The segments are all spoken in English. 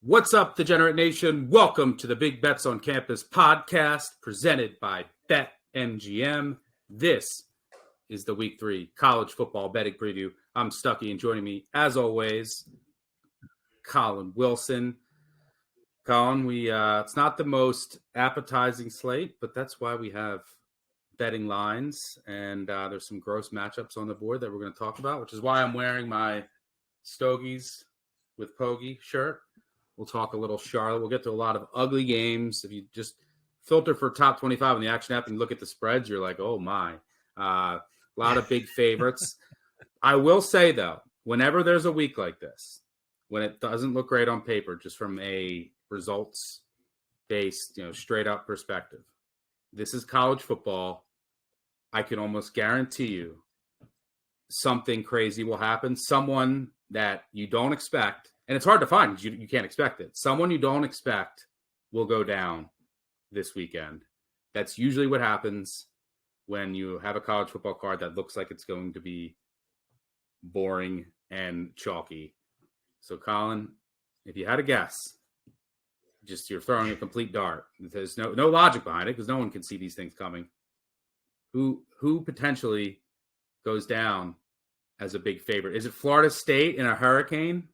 What's up, Degenerate Nation? Welcome to the Big Bets on Campus podcast presented by BetMGM. This is the Week 3 college football betting preview. I'm Stuckey, and joining me, as always, Colin Wilson. Colin, it's not the most appetizing slate, but that's why we have betting lines, and there's some gross matchups on the board that we're going to talk about, which is why I'm wearing my Stogies with Pogie shirt. We'll talk a little Charlotte. We'll get to a lot of ugly games. If you just filter for top 25 on the Action app and look at the spreads, you're like, oh my. A lot of big favorites. I will say, though, whenever there's a week like this, when it doesn't look great on paper, just from a results-based, straight up perspective, this is college football. I can almost guarantee you something crazy will happen. Someone that you don't expect. And it's hard to find because you can't expect it. Someone you don't expect will go down this weekend. That's usually what happens when you have a college football card that looks like it's going to be boring and chalky. So, Colin, if you had a guess, just you're throwing a complete dart. There's no logic behind it because no one can see these things coming. Who potentially goes down as a big favorite? Is it Florida State in a hurricane?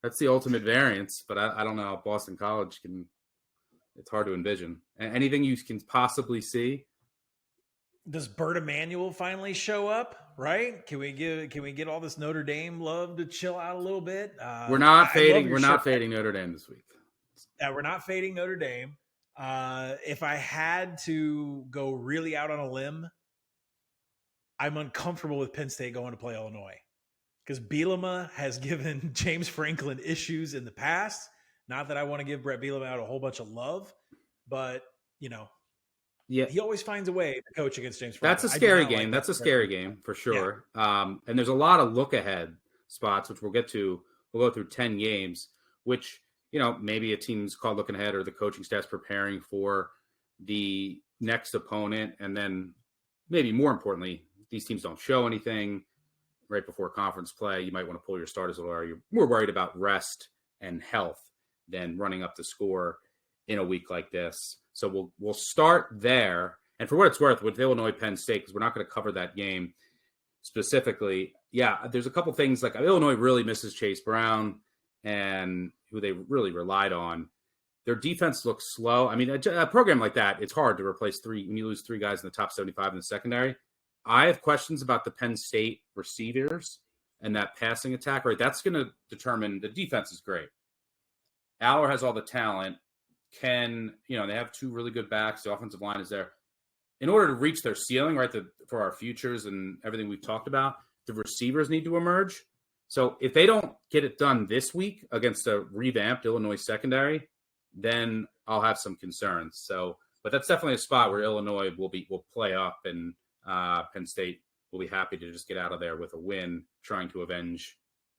That's the ultimate variance, but I don't know. Boston College it's hard to envision. Anything you can possibly see? Does Bert Emanuel finally show up, right? Can we get all this Notre Dame love to chill out a little bit? We're not fading Notre Dame this week. We're not fading Notre Dame. If I had to go really out on a limb, I'm uncomfortable with Penn State going to play Illinois. Because Bielema has given James Franklin issues in the past. Not that I want to give Brett Bielema out a whole bunch of love, but, he always finds a way to coach against James Franklin. That's a scary game. That's a scary game for sure. Yeah. And there's a lot of look-ahead spots, which we'll get to. We'll go through 10 games, which, maybe a team's called looking ahead or the coaching staff's preparing for the next opponent. And then maybe more importantly, these teams don't show anything right before conference play. You might want to pull your starters a little. You're more worried about rest and health than running up the score in a week like this. So we'll start there. And for what it's worth, with Illinois Penn State, because we're not going to cover that game specifically. Yeah, there's a couple things like Illinois really misses Chase Brown and who they really relied on. Their defense looks slow. I mean, a program like that, it's hard to replace when you lose three guys in the top 75 in the secondary. I have questions about the Penn State receivers and that passing attack, right? That's going to determine the defense is great. Aller has all the talent. They have two really good backs. The offensive line is there. In order to reach their ceiling, right, for our futures and everything we've talked about, the receivers need to emerge. So if they don't get it done this week against a revamped Illinois secondary, then I'll have some concerns. So, but that's definitely a spot where Illinois will play up, and Penn State will be happy to just get out of there with a win, trying to avenge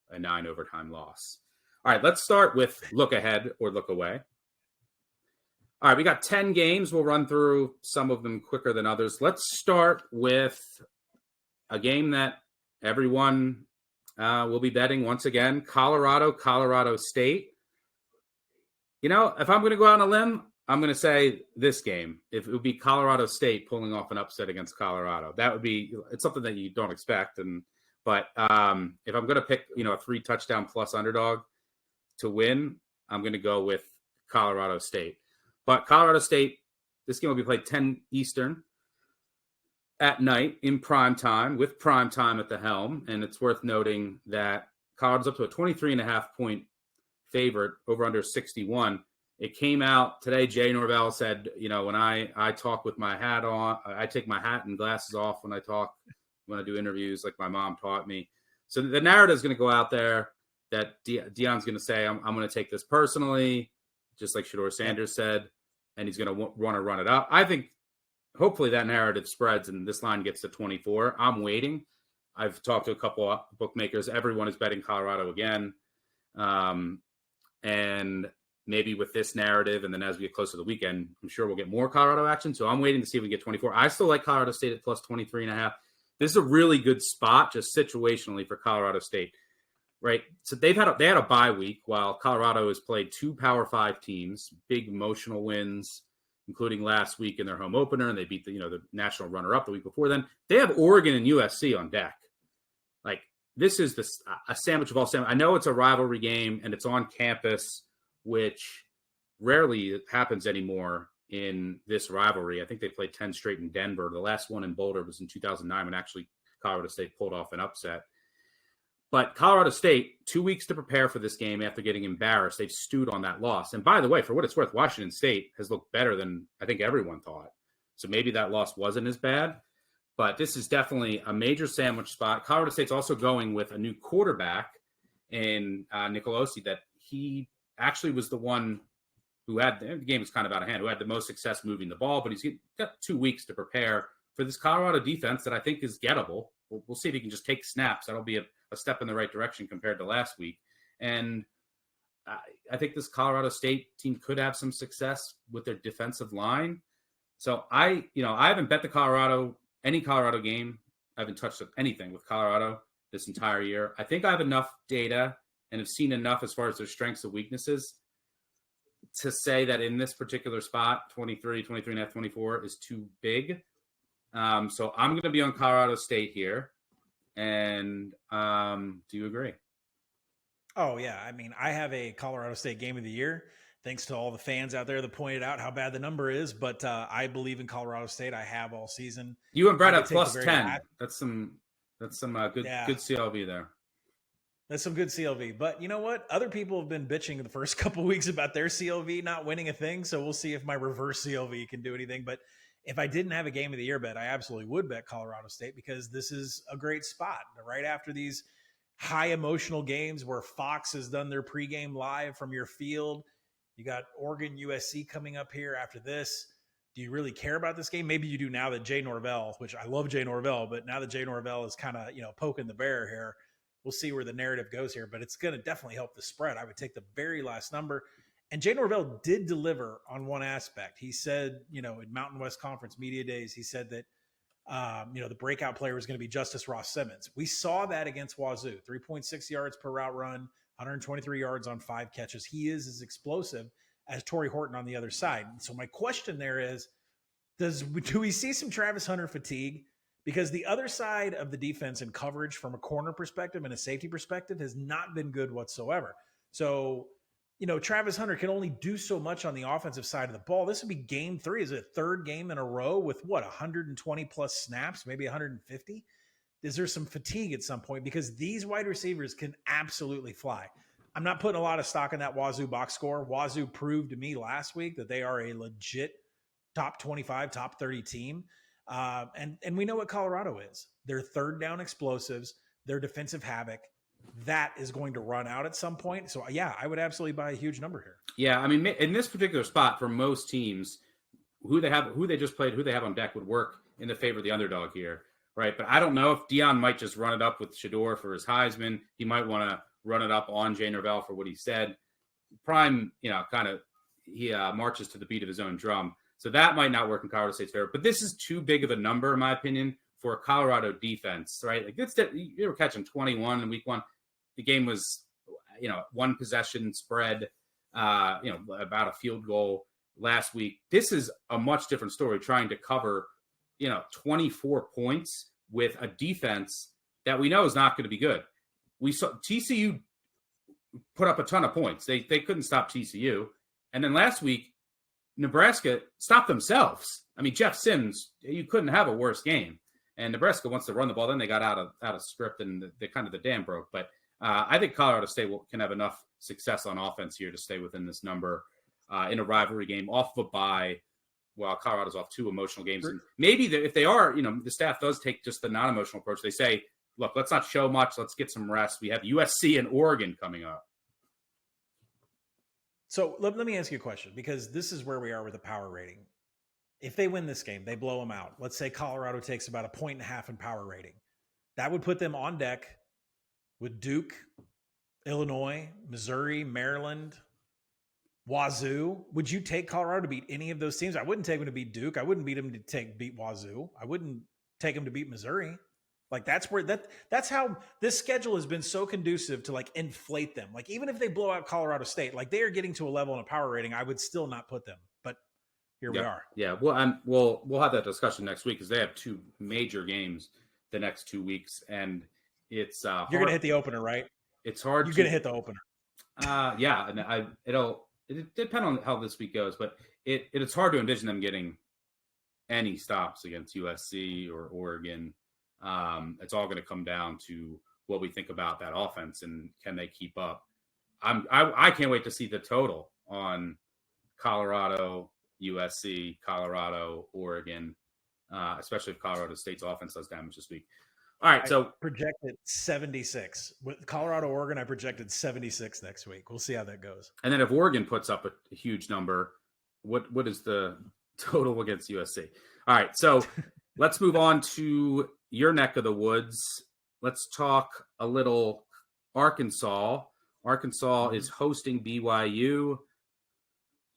a 9 overtime loss. All right, let's start with look ahead or look away. All right, we got 10 games. We'll run through some of them quicker than others. Let's start with a game that everyone will be betting once again, Colorado State. If I'm going to go out on a limb, I'm going to say this game. If it would be Colorado State pulling off an upset against Colorado, it's something that you don't expect. But if I'm going to pick, a 3-touchdown plus underdog to win, I'm going to go with Colorado State. But Colorado State, this game will be played 10 Eastern at night in prime time, with prime time at the helm. And it's worth noting that Colorado's up to a 23.5 point favorite over under 61. It came out today. Jay Norvell said, when I talk with my hat on, I take my hat and glasses off when I do interviews, like my mom taught me. So the narrative is going to go out there that Deion's going to say, I'm going to take this personally, just like Shedeur Sanders said, and he's going to want to run it up. I think hopefully that narrative spreads and this line gets to 24. I'm waiting. I've talked to a couple of bookmakers. Everyone is betting Colorado again. And maybe with this narrative, and then as we get closer to the weekend, I'm sure we'll get more Colorado action. So I'm waiting to see if we get 24. I still like Colorado State at plus 23.5. This is a really good spot just situationally for Colorado State. right? So they had a bye week while Colorado has played 2 Power 5 teams, big emotional wins, including last week in their home opener, and they beat the national runner-up the week before. Then they have Oregon and USC on deck. Like, this is a sandwich of all sandwich. I know it's a rivalry game and it's on campus, which rarely happens anymore in this rivalry. I think they played 10 straight in Denver. The last one in Boulder was in 2009 when actually Colorado State pulled off an upset. But Colorado State, 2 weeks to prepare for this game after getting embarrassed. They've stewed on that loss. And by the way, for what it's worth, Washington State has looked better than I think everyone thought. So maybe that loss wasn't as bad. But this is definitely a major sandwich spot. Colorado State's also going with a new quarterback in Nicolosi, that he actually was the one who had – the game was kind of out of hand, who had the most success moving the ball. But he's got 2 weeks to prepare for this Colorado defense that I think is gettable. We'll see if he can just take snaps. That'll be a step in the right direction compared to last week. And I think this Colorado State team could have some success with their defensive line. So I haven't bet any Colorado game. I haven't touched anything with Colorado this entire year. I think I have enough data and have seen enough as far as their strengths and weaknesses to say that in this particular spot, 23 and a half, 24 is too big. So I'm going to be on Colorado State here. And do you agree? Oh, yeah. I mean, I have a Colorado State game of the year, thanks to all the fans out there that pointed out how bad the number is. But I believe in Colorado State. I have all season. You and Brett have plus 10. That's some good CLV there. That's some good CLV. But you know what? Other people have been bitching the first couple of weeks about their CLV not winning a thing. So we'll see if my reverse CLV can do anything. But if I didn't have a game of the year bet, I absolutely would bet Colorado State, because this is a great spot right after these high emotional games where Fox has done their pregame live from your field. You got Oregon, USC coming up here after this. Do you really care about this game? Maybe you do now that Jay Norvell, which I love Jay Norvell, but now that Jay Norvell is kind of, poking the bear here, we'll see where the narrative goes here, but it's going to definitely help the spread. I would take the very last number. And Jay Norvell did deliver on one aspect. He said, in Mountain West Conference media days, he said that, the breakout player was going to be Justice Ross Simmons. We saw that against Wazoo, 3.6 yards per route run, 123 yards on 5 catches. He is as explosive as Torrey Horton on the other side. So my question there is, do we see some Travis Hunter fatigue? Because the other side of the defense and coverage from a corner perspective and a safety perspective has not been good whatsoever. So, Travis Hunter can only do so much on the offensive side of the ball. This would be game 3. Is it a third game in a row with 120 plus snaps, maybe 150? Is there some fatigue at some point? Because these wide receivers can absolutely fly. I'm not putting a lot of stock in that Wazoo box score. Wazoo proved to me last week that they are a legit top 25, top 30 team. And we know what Colorado is. They're third down explosives. They're defensive havoc. That is going to run out at some point. So, yeah, I would absolutely buy a huge number here. Yeah, I mean, in this particular spot, for most teams, who they just played, who they have on deck would work in the favor of the underdog here, right? But I don't know if Deion might just run it up with Shador for his Heisman. He might want to run it up on Jay Norvell for what he said. Prime, he marches to the beat of his own drum. So that might not work in Colorado State's favor. But this is too big of a number, in my opinion, for a Colorado defense, right? Like, you were catching 21 in week 1. The game was, one possession spread, about a field goal last week. This is a much different story, trying to cover, 24 points with a defense that we know is not going to be good. We saw TCU put up a ton of points. They couldn't stop TCU. And then last week, Nebraska stopped themselves. I mean, Jeff Sims, you couldn't have a worse game. And Nebraska wants to run the ball. Then they got out of script, and the dam broke. But I think Colorado State can have enough success on offense here to stay within this number in a rivalry game off of a bye, while Colorado's off 2 emotional games. And maybe if they are, the staff does take just the non-emotional approach. They say, look, let's not show much. Let's get some rest. We have USC and Oregon coming up. So let me ask you a question, because this is where we are with the power rating. If they win this game, they blow them out. Let's say Colorado takes about 1.5 points in power rating. That would put them on deck with Duke, Illinois, Missouri, Maryland, Wazoo. Would you take Colorado to beat any of those teams? I wouldn't take them to beat Duke. I wouldn't beat them to beat Wazoo. I wouldn't take them to beat Missouri. Like that's how this schedule has been so conducive to like inflate them. Like even if they blow out Colorado State, like they are getting to a level in a power rating, I would still not put them. But here we are. Yeah. Well, we'll have that discussion next week because they have two major games the next 2 weeks, and it's You're gonna hit the opener, right? It's hard. You're gonna hit the opener. Yeah, and it'll depend on how this week goes, but it's hard to envision them getting any stops against USC or Oregon. It's all going to come down to what we think about that offense and can they keep up. I can't wait to see the total on Colorado, USC, Colorado, Oregon, especially if Colorado State's offense does damage this week. All right, so projected 76 with Colorado, Oregon. I projected 76 next week. We'll see how that goes. And then if Oregon puts up a huge number, what is the total against USC? All right, so let's move on to your neck of the woods. Let's talk a little Arkansas. Arkansas is hosting BYU.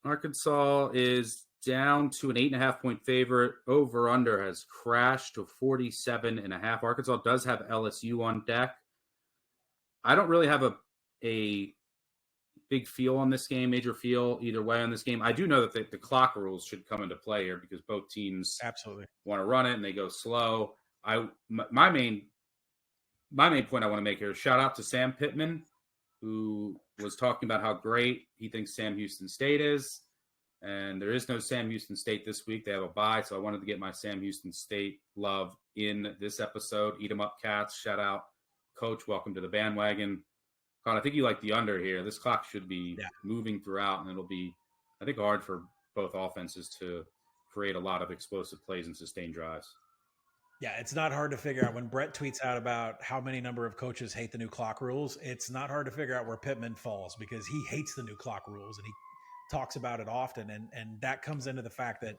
Arkansas is down to an 8.5-point favorite. Over under has crashed to 47.5. Arkansas does have LSU on deck. I don't really have a big feel on this game, major feel either way on this game. I do know that the clock rules should come into play here because both teams absolutely want to run it and they go slow. My main point I want to make here is shout out to Sam Pittman, who was talking about how great he thinks Sam Houston State is. And there is no Sam Houston State this week. They have a bye, so I wanted to get my Sam Houston State love in this episode. Eat 'em up, Cats. Shout out, Coach. Welcome to the bandwagon. Con, I think you like the under here. This clock should be moving throughout, and it'll be, I think, hard for both offenses to create a lot of explosive plays and sustained drives. Yeah, it's not hard to figure out when Brett tweets out about how many number of coaches hate the new clock rules. It's not hard to figure out where Pittman falls because he hates the new clock rules and he talks about it often. And that comes into the fact that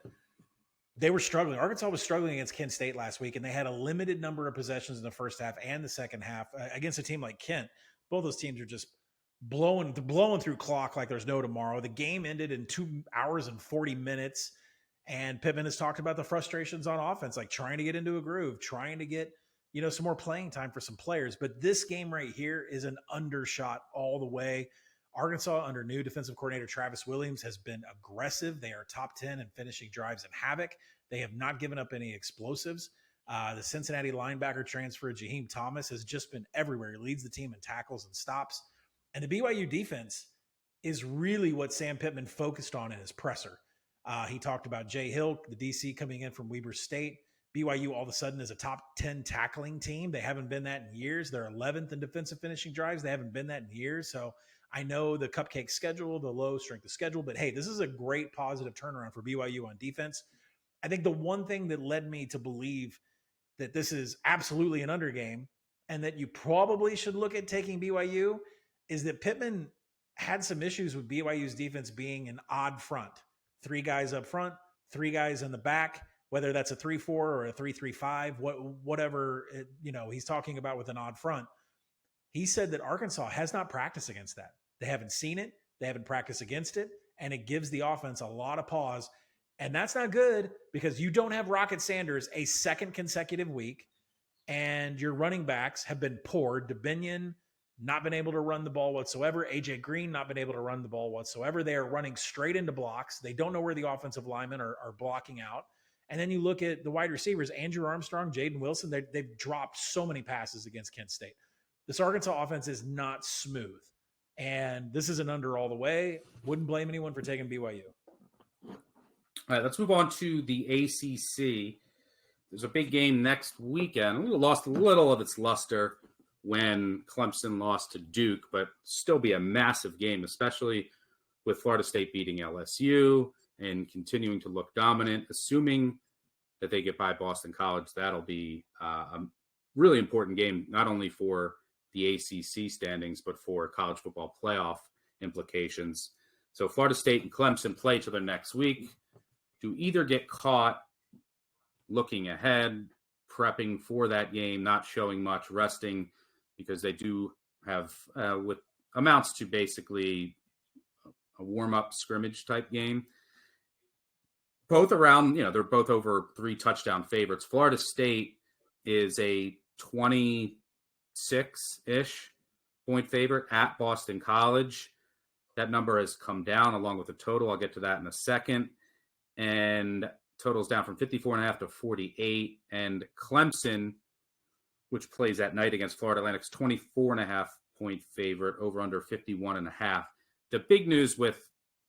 they were struggling. Arkansas was struggling against Kent State last week, and they had a limited number of possessions in the first half and the second half against a team like Kent. Both those teams are just blowing through clock like there's no tomorrow. The game ended in 2 hours and 40 minutes. And Pittman has talked about the frustrations on offense, like trying to get into a groove, trying to get, some more playing time for some players. But this game right here is an undershot all the way. Arkansas, under new defensive coordinator Travis Williams, has been aggressive. They are top 10 in finishing drives and havoc. They have not given up any explosives. The Cincinnati linebacker transfer, Jaheim Thomas, has just been everywhere. He leads the team in tackles and stops. And the BYU defense is really what Sam Pittman focused on in his presser. He talked about Jay Hill, the DC coming in from Weber State. BYU all of a sudden is a top 10 tackling team. They haven't been that in years. They're 11th in defensive finishing drives. They haven't been that in years. So I know the cupcake schedule, the low strength of schedule, but hey, this is a great positive turnaround for BYU on defense. I think the one thing that led me to believe that this is absolutely an under game and that you probably should look at taking BYU is that Pittman had some issues with BYU's defense being an odd front. 3 guys up front, 3 guys in the back, whether that's a 3-4 or a 3-3-5, whatever, he's talking about with an odd front. He said that Arkansas has not practiced against that. They haven't seen it. They haven't practiced against it. And it gives the offense a lot of pause. And that's not good because you don't have Rocket Sanders a second consecutive week. And your running backs have been poor. DeBinion, not been able to run the ball whatsoever. AJ Green, not been able to run the ball whatsoever. They are running straight into blocks. They don't know where the offensive linemen are blocking out. And then you look at the wide receivers, Andrew Armstrong, Jaden Wilson, they've dropped so many passes against Kent State. This Arkansas offense is not smooth. And this is an under all the way. Wouldn't blame anyone for taking BYU. All right, let's move on to the ACC. There's a big game next weekend. It lost a little of its luster when Clemson lost to Duke, but still be a massive game, especially with Florida State beating LSU and continuing to look dominant. Assuming that they get by Boston College, that'll be a really important game, not only for the ACC standings, but for college football playoff implications. So Florida State and Clemson play each other next week. To either get caught looking ahead, prepping for that game, not showing much, resting, because they do have what amounts to basically a warm-up scrimmage type game. Both around, they're both over 3 touchdown favorites. Florida State is a 26-ish point favorite at Boston College. That number has come down along with the total. I'll get to that in a second. And total's down from 54.5 to 48. And Clemson, which plays at night against Florida Atlantic's 24.5 point favorite, over under 51.5. The big news with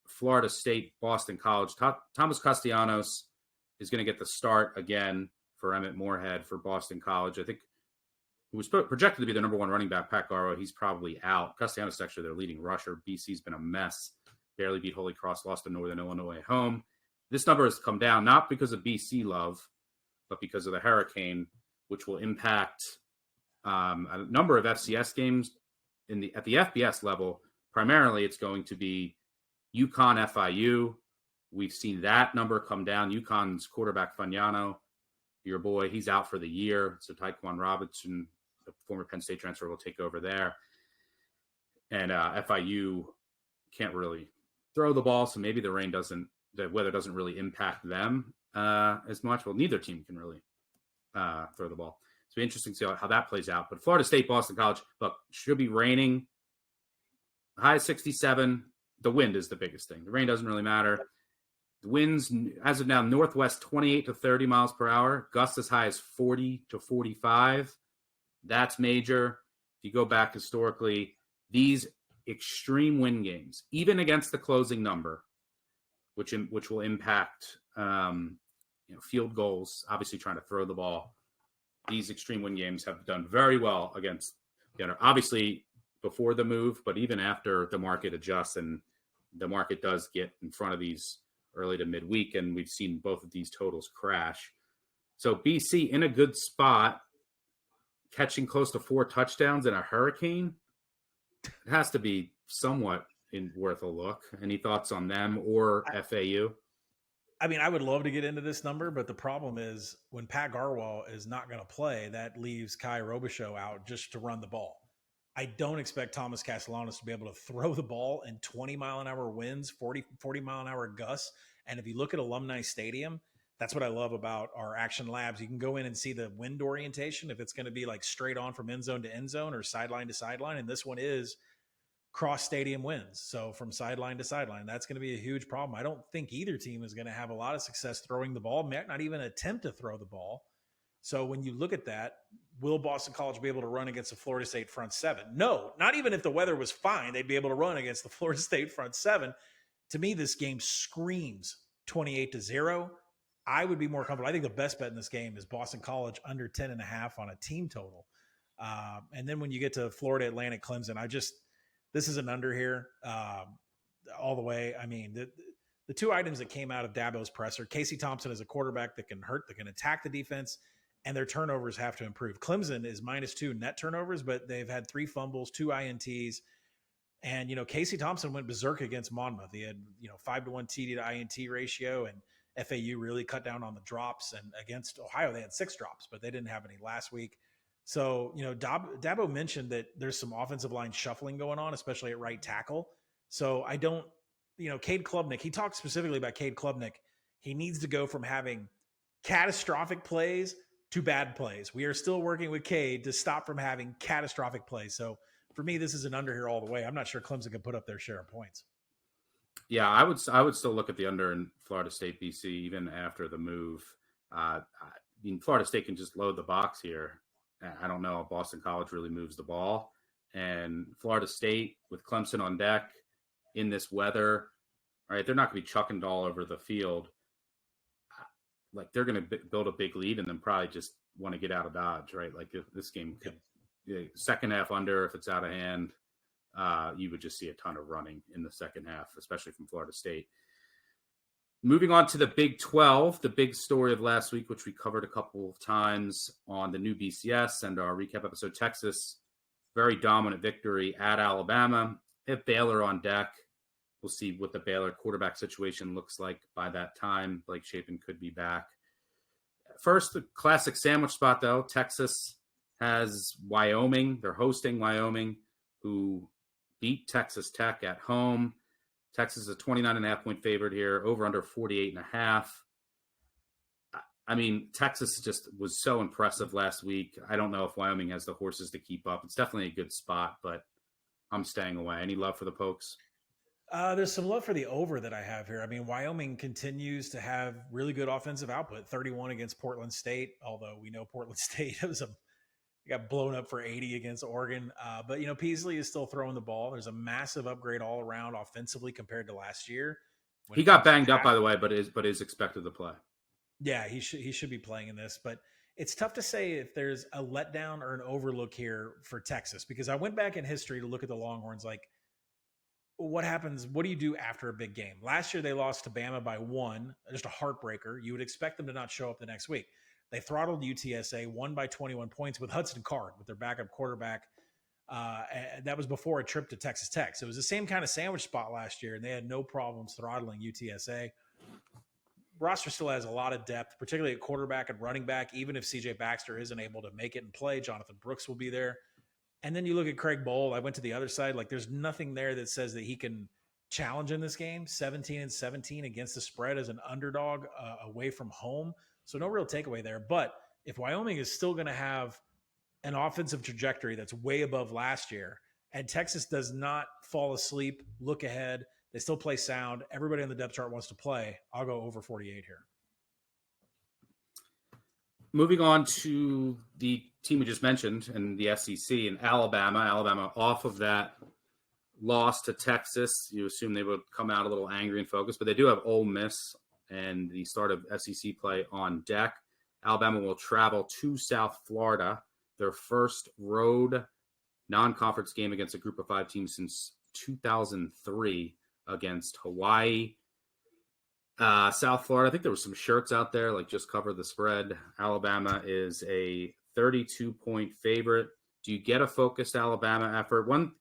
Florida State, Boston College, Thomas Castellanos is going to get the start again for Emmett Morehead for Boston College. I think who was projected to be the number one running back, Pat Garwo, he's probably out. Castellanos is actually their leading rusher. BC's been a mess. Barely beat Holy Cross, lost to Northern Illinois at home. This number has come down, not because of BC love, but because of the hurricane, which will impact a number of FCS games at the FBS level. Primarily, it's going to be UConn, FIU. We've seen that number come down. UConn's quarterback, Fagnano, your boy, he's out for the year. So Tyquan Robinson, the former Penn State transfer, will take over there. And FIU can't really throw the ball, so maybe the weather doesn't really impact them as much. Well, neither team can really throw the ball. It's be interesting to see how that plays out. But Florida State, Boston College, look, should be raining. High 67. The wind is the biggest thing. The rain doesn't really matter. The winds, as of now, northwest 28 to 30 miles per hour. Gusts as high as 40 to 45. That's major. If you go back historically, these extreme wind games, even against the closing number, which will impact field goals, obviously trying to throw the ball. These extreme wind games have done very well against, obviously before the move, but even after the market adjusts and the market does get in front of these early to midweek, and we've seen both of these totals crash. So BC in a good spot, catching close to 4 touchdowns in a hurricane. It has to be somewhat worth a look. Any thoughts on them or FAU? I mean, I would love to get into this number, but the problem is when Pat Garwo is not going to play, that leaves Kai Robichaux out just to run the ball. I don't expect Thomas Castellanos to be able to throw the ball in 20-mile-an-hour winds, 40-mile-an-hour gusts. And if you look at Alumni Stadium, that's what I love about our Action Labs. You can go in and see the wind orientation, if it's going to be like straight on from end zone to end zone or sideline to sideline. And this one is cross stadium winds. So from sideline to sideline, that's going to be a huge problem. I don't think either team is going to have a lot of success throwing the ball, might not even attempt to throw the ball. So when you look at that, will Boston College be able to run against the Florida State front seven? No, not even if the weather was fine, they'd be able to run against the Florida State front seven. To me, this game screams 28-0. I would be more comfortable. I think the best bet in this game is Boston College under 10.5 on a team total. And then when you get to Florida Atlantic Clemson, this is an under here all the way. I mean, the two items that came out of Dabo's presser, Casey Thompson is a quarterback that can attack the defense, and their turnovers have to improve. Clemson is -2 net turnovers, but they've had 3 fumbles, 2 INTs. And, Casey Thompson went berserk against Monmouth. He had, 5-to-1 TD to INT ratio, and FAU really cut down on the drops. And against Ohio, they had 6 drops, but they didn't have any last week. So, Dabo mentioned that there's some offensive line shuffling going on, especially at right tackle. So I don't, Cade Klubnik, he talked specifically about Cade Klubnik. He needs to go from having catastrophic plays to bad plays. We are still working with Cade to stop from having catastrophic plays. So for me, this is an under here all the way. I'm not sure Clemson can put up their share of points. Yeah, I would still look at the under in Florida State, BC, even after the move. Florida State can just load the box here. I don't know if Boston College really moves the ball. And Florida State with Clemson on deck in this weather, right? They're not going to be chucking all over the field. Like they're going to build a big lead and then probably just want to get out of Dodge, right? Like if this game could second half under, if it's out of hand, you would just see a ton of running in the second half, especially from Florida State. Moving on to the Big 12, the big story of last week, which we covered a couple of times on the new BCS and our recap episode, Texas, very dominant victory at Alabama. They have Baylor on deck. We'll see what the Baylor quarterback situation looks like by that time. Blake Shapen could be back. First, the classic sandwich spot, though. Texas has Wyoming. They're hosting Wyoming, who beat Texas Tech at home. Texas is a 29.5 point favorite here, over under 48.5. I mean, Texas just was so impressive last week. I don't know if Wyoming has the horses to keep up. It's definitely a good spot, but I'm staying away. Any love for the Pokes? There's some love for the over that I have here. I mean, Wyoming continues to have really good offensive output. 31 against Portland State, although we know Portland State got blown up for 80 against Oregon. But Peasley is still throwing the ball. There's a massive upgrade all around offensively compared to last year. He got banged up, by the way, but is expected to play. Yeah, he should be playing in this, but it's tough to say if there's a letdown or an overlook here for Texas, because I went back in history to look at the Longhorns. Like, what happens? What do you do after a big game? Last year, they lost to Bama by 1, just a heartbreaker. You would expect them to not show up the next week. They throttled UTSA, won by 21 points with Hudson Card, with their backup quarterback. And that was before a trip to Texas Tech. So it was the same kind of sandwich spot last year, and they had no problems throttling UTSA. Roster still has a lot of depth, particularly at quarterback and running back. Even if CJ Baxter isn't able to make it and play, Jonathan Brooks will be there. And then you look at Craig Bowl. I went to the other side. Like, there's nothing there that says that he can challenge in this game. 17-17 against the spread as an underdog away from home. So no real takeaway there. But if Wyoming is still going to have an offensive trajectory that's way above last year, and Texas does not fall asleep, look ahead, they still play sound, everybody on the depth chart wants to play, I'll go over 48 here. Moving on to the team we just mentioned in the SEC and Alabama. Alabama off of that loss to Texas. You assume they would come out a little angry and focused, but they do have Ole Miss and the start of SEC play on deck. Alabama will travel to South Florida, their first road non-conference game against a group of 5 teams since 2003 against Hawaii. South Florida, I think there were some shirts out there, like just cover the spread. Alabama is a 32-point favorite. Do you get a focused Alabama effort? One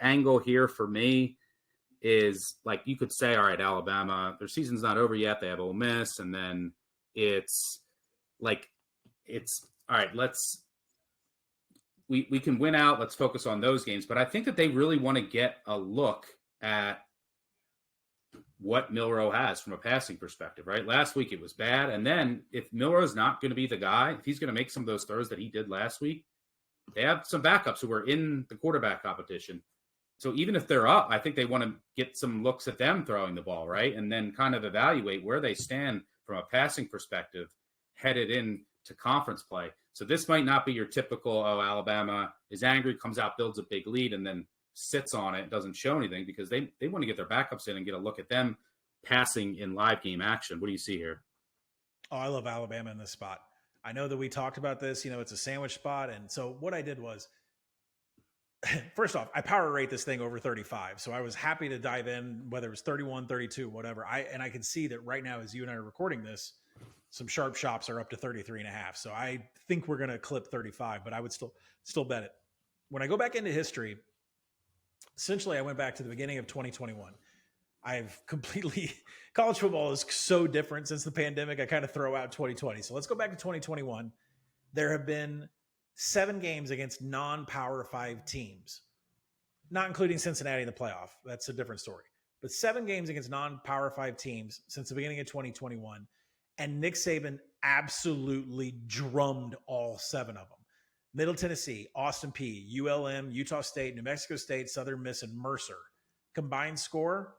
angle here for me is, like, you could say, all right, Alabama, their season's not over yet. They have Ole Miss, and then it's all right, we can win out. Let's focus on those games. But I think that they really want to get a look at what Milroe has from a passing perspective, right? Last week it was bad. And then if Milroe's not going to be the guy, if he's going to make some of those throws that he did last week, they have some backups who are in the quarterback competition. So even if they're up, I think they want to get some looks at them throwing the ball, right? And then kind of evaluate where they stand from a passing perspective headed into conference play. So this might not be your typical, Alabama is angry, comes out, builds a big lead, and then sits on it, doesn't show anything, because they want to get their backups in and get a look at them passing in live game action. What do you see here? Oh, I love Alabama in this spot. I know that we talked about this, it's a sandwich spot. And so what I did was, first off, I power rate this thing over 35. So I was happy to dive in, whether it was 31, 32, whatever. I can see that right now, as you and I are recording this, some sharp shops are up to 33.5. So I think we're going to clip 35, but I would still bet it. When I go back into history, essentially, I went back to the beginning of 2021. College football is so different since the pandemic. I kind of throw out 2020. So let's go back to 2021. There have been 7 games against non-Power 5 teams, not including Cincinnati in the playoff. That's a different story. But 7 games against non-Power 5 teams since the beginning of 2021. And Nick Saban absolutely drummed all 7 of them. Middle Tennessee, Austin Peay, ULM, Utah State, New Mexico State, Southern Miss, and Mercer. Combined score,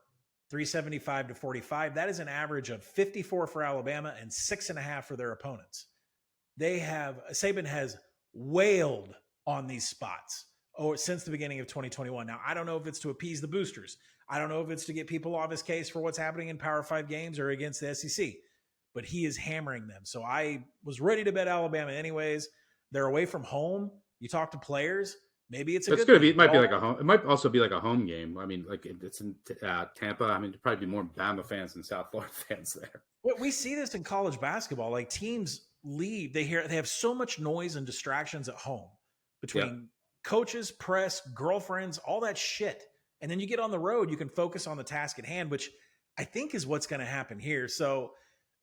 375-45. That is an average of 54 for Alabama and 6.5 for their opponents. Saban has wailed on these spots since the beginning of 2021. Now, I don't know if it's to appease the boosters. I don't know if it's to get people off his case for what's happening in Power 5 games or against the SEC, but he is hammering them. So I was ready to bet Alabama anyways. They're away from home. You talk to players. Maybe it's a good thing. It might be like a home. It might also be like a home game. I mean, like it's in Tampa. I mean, there'd probably be more Bama fans than South Florida fans there. Well, we see this in college basketball. Like, teams leave. They have so much noise and distractions at home between coaches, press, girlfriends, all that shit. And then you get on the road, you can focus on the task at hand, which I think is what's going to happen here. So,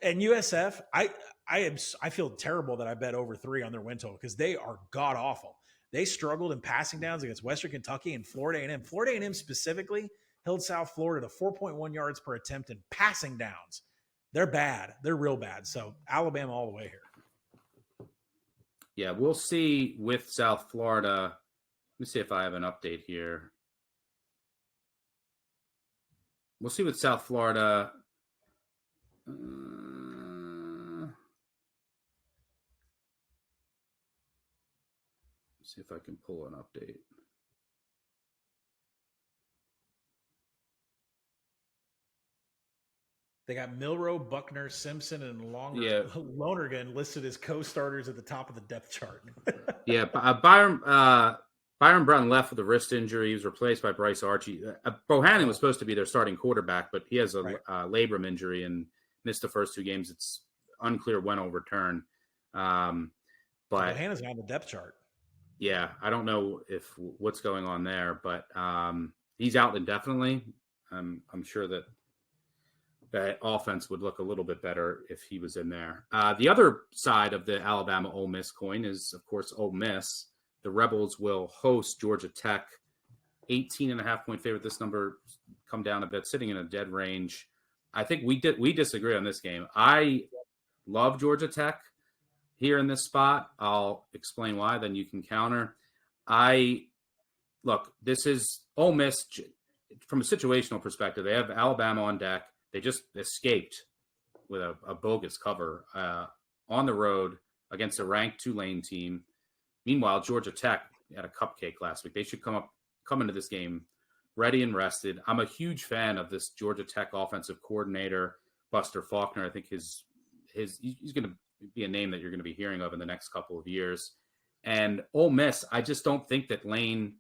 and USF, I feel terrible that I bet over 3 on their win total, because they are god awful. They struggled in passing downs against Western Kentucky and Florida A&M. Florida A&M specifically held South Florida to 4.1 yards per attempt in passing downs. They're bad. They're real bad. So Alabama all the way here. Yeah, we'll see with South Florida. Let me see if I have an update here. We'll see with South Florida. See if I can pull an update. They got Milroe, Buckner, Simpson, and Lonergan listed as co-starters at the top of the depth chart. Yeah, Byron Brown left with a wrist injury. He was replaced by Bryce Archie. Bohannon was supposed to be their starting quarterback, but he has a labrum injury and missed the first 2 games. It's unclear when he'll return. But Bohannon's on the depth chart. Yeah, I don't know what's going on there, but he's out indefinitely. I'm sure that offense would look a little bit better if he was in there. The other side of the Alabama-Ole Miss coin is, of course, Ole Miss. The Rebels will host Georgia Tech. 18.5-point favorite. This number come down a bit, sitting in a dead range. I think we disagree on this game. I love Georgia Tech here in this spot. I'll explain why, then you can counter. This is Ole Miss from a situational perspective. They have Alabama on deck. They just escaped with a bogus cover on the road against a ranked Tulane team. Meanwhile, Georgia Tech had a cupcake last week. They should come into this game ready and rested. I'm a huge fan of this Georgia Tech offensive coordinator, Buster Faulkner. I think he's going to be a name that you're going to be hearing of in the next couple of years. And Ole Miss, I just don't think that Lane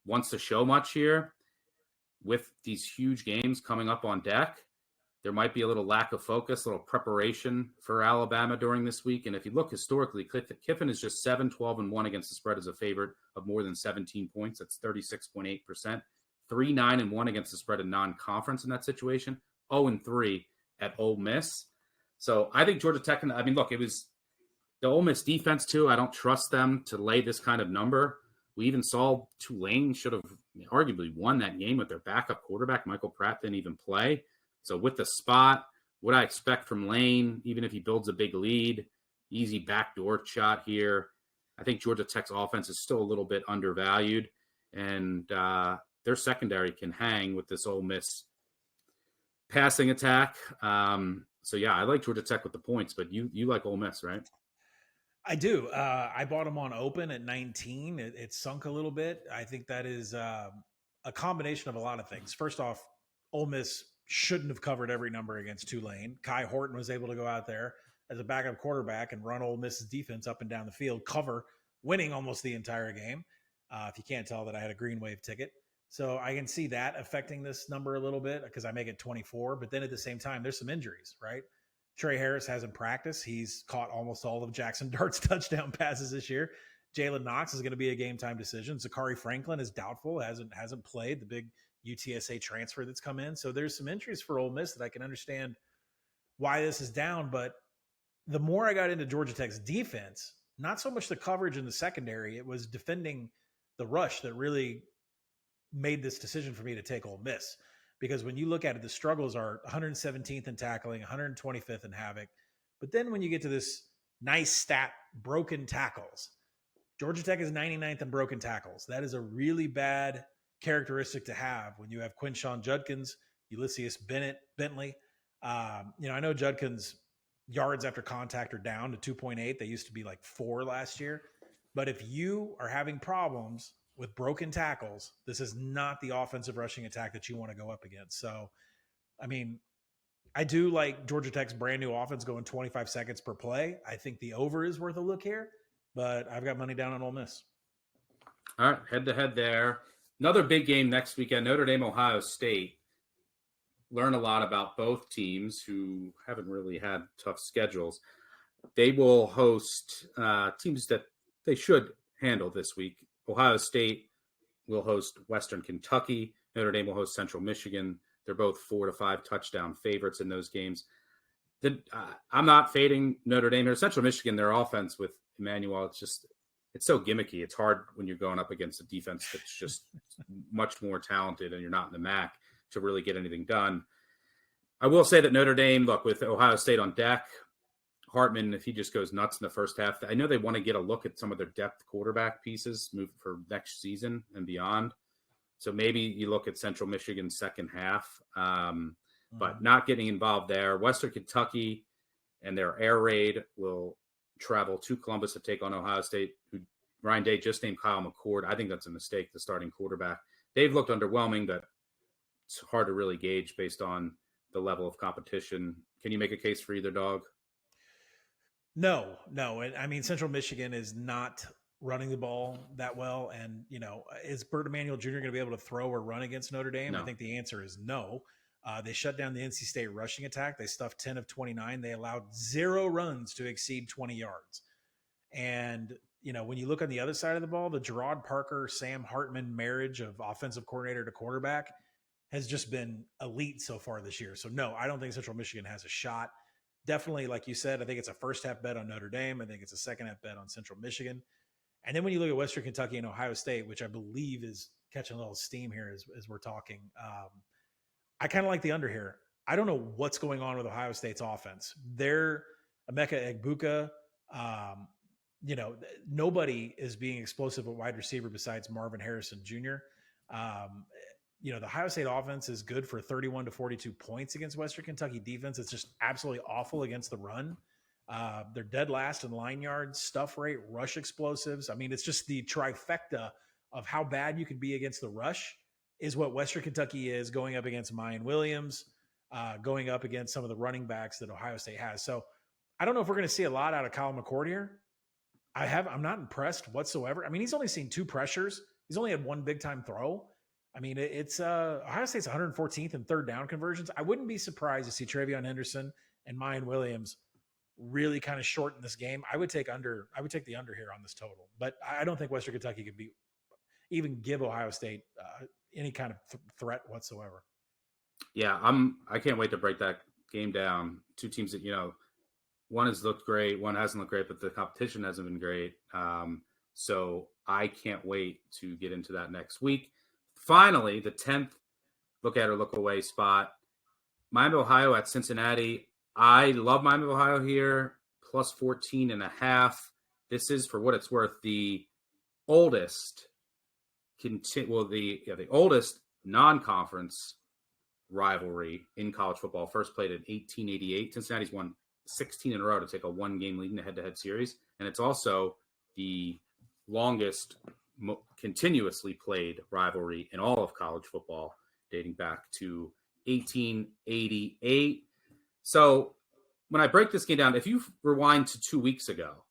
wants to show much here with these huge games coming up on deck. There might be a little lack of focus, a little preparation for Alabama during this week. And if you look historically, Kiffin is just 7-12-1 against the spread as a favorite of more than 17 points. That's 36.8%. 3-9-1 against the spread in non-conference in that situation. 0-3 at Ole Miss. So I think Georgia Tech, it was the Ole Miss defense too. I don't trust them to lay this kind of number. We even saw Tulane should have arguably won that game with their backup quarterback. Michael Pratt didn't even play. So with the spot, what I expect from Lane, even if he builds a big lead, easy backdoor shot here. I think Georgia Tech's offense is still a little bit undervalued, and their secondary can hang with this Ole Miss passing attack. So yeah, I like Georgia Tech with the points, but you like Ole Miss, right? I do. I bought them on open at 19. It sunk a little bit. I think that is a combination of a lot of things. First off, Ole Miss shouldn't have covered every number against Tulane. Kai Horton was able to go out there as a backup quarterback and run Ole Miss's defense up and down the field, winning almost the entire game. If you can't tell that I had a Green Wave ticket. So I can see that affecting this number a little bit because I make it 24. But then at the same time, there's some injuries, right? Trey Harris hasn't practiced. He's caught almost all of Jackson Dart's touchdown passes this year. Jalen Knox is going to be a game-time decision. Zachary Franklin is doubtful, hasn't played, the big UTSA transfer that's come in. So there's some injuries for Ole Miss that I can understand why this is down. But the more I got into Georgia Tech's defense, not so much the coverage in the secondary, it was defending the rush that really made this decision for me to take Ole Miss. Because when you look at it, the struggles are 117th in tackling, 125th in havoc. But then when you get to this nice stat, broken tackles, Georgia Tech is 99th in broken tackles. That is a really bad characteristic to have when you have Quinshon Judkins, Ulysses Bentley. I know Judkins' yards after contact are down to 2.8. They used to be like 4 last year. But if you are having problems with broken tackles, this is not the offensive rushing attack that you want to go up against. So, I do like Georgia Tech's brand new offense going 25 seconds per play. I think the over is worth a look here, but I've got money down on Ole Miss. All right, head-to-head there. Another big game next weekend, Notre Dame, Ohio State. Learn a lot about both teams who haven't really had tough schedules. They will host teams that they should handle this week. Ohio State will host Western Kentucky. Notre Dame will host Central Michigan. They're both 4 to 5 touchdown favorites in those games. I'm not fading Notre Dame or Central Michigan. Their offense with Emmanuel, it's so gimmicky. It's hard when you're going up against a defense that's just much more talented and you're not in the MAC to really get anything done. I will say that Notre Dame, look, with Ohio State on deck, Hartman, if he just goes nuts in the first half, I know they want to get a look at some of their depth quarterback pieces move for next season and beyond. So maybe you look at Central Michigan's second half, but not getting involved there. Western Kentucky and their air raid will travel to Columbus to take on Ohio State, who Ryan Day just named Kyle McCord. I think that's a mistake, the starting quarterback. They've looked underwhelming, but it's hard to really gauge based on the level of competition. Can you make a case for either dog? No. And I mean, Central Michigan is not running the ball that well. And, is Bert Emanuel Jr. going to be able to throw or run against Notre Dame? No. I think the answer is no. They shut down the NC State rushing attack. They stuffed 10 of 29. They allowed 0 runs to exceed 20 yards. And, when you look on the other side of the ball, the Gerard Parker, Sam Hartman marriage of offensive coordinator to quarterback has just been elite so far this year. So, no, I don't think Central Michigan has a shot. Definitely, like you said, I think it's a first half bet on Notre Dame. I think it's a second half bet on Central Michigan. And then when you look at Western Kentucky and Ohio State, which I believe is catching a little steam here as we're talking, I kind of like the under here. I don't know what's going on with Ohio State's offense. They're Emeka Egbuka. Nobody is being explosive at wide receiver besides Marvin Harrison Jr. The Ohio State offense is good for 31 to 42 points against Western Kentucky defense. It's just absolutely awful against the run. They're dead last in line yards, stuff rate, rush explosives. I mean, it's just the trifecta of how bad you can be against the rush is what Western Kentucky is going up against Mayan Williams, going up against some of the running backs that Ohio State has. So I don't know if we're going to see a lot out of Kyle McCord here. I'm not impressed whatsoever. I mean, he's only seen 2 pressures. He's only had 1 big time throw. I mean, it's Ohio State's 114th in third down conversions. I wouldn't be surprised to see Travion Henderson and Mayan Williams really kind of shorten this game. I would take the under here on this total, but I don't think Western Kentucky could even give Ohio State any kind of threat whatsoever. Yeah, I can't wait to break that game down. 2 teams that, one has looked great, one hasn't looked great, but the competition hasn't been great. So I can't wait to get into that next week. Finally, the 10th look at or look away spot, Miami, Ohio at Cincinnati. I love Miami, Ohio here, plus 14.5. This is, for what it's worth, the oldest, the oldest non-conference rivalry in college football. First played in 1888. Cincinnati's won 16 in a row to take a 1-game lead in the head-to-head series, and it's also the longest continuously played rivalry in all of college football, dating back to 1888. So when I break this game down, if you rewind to 2 weeks ago,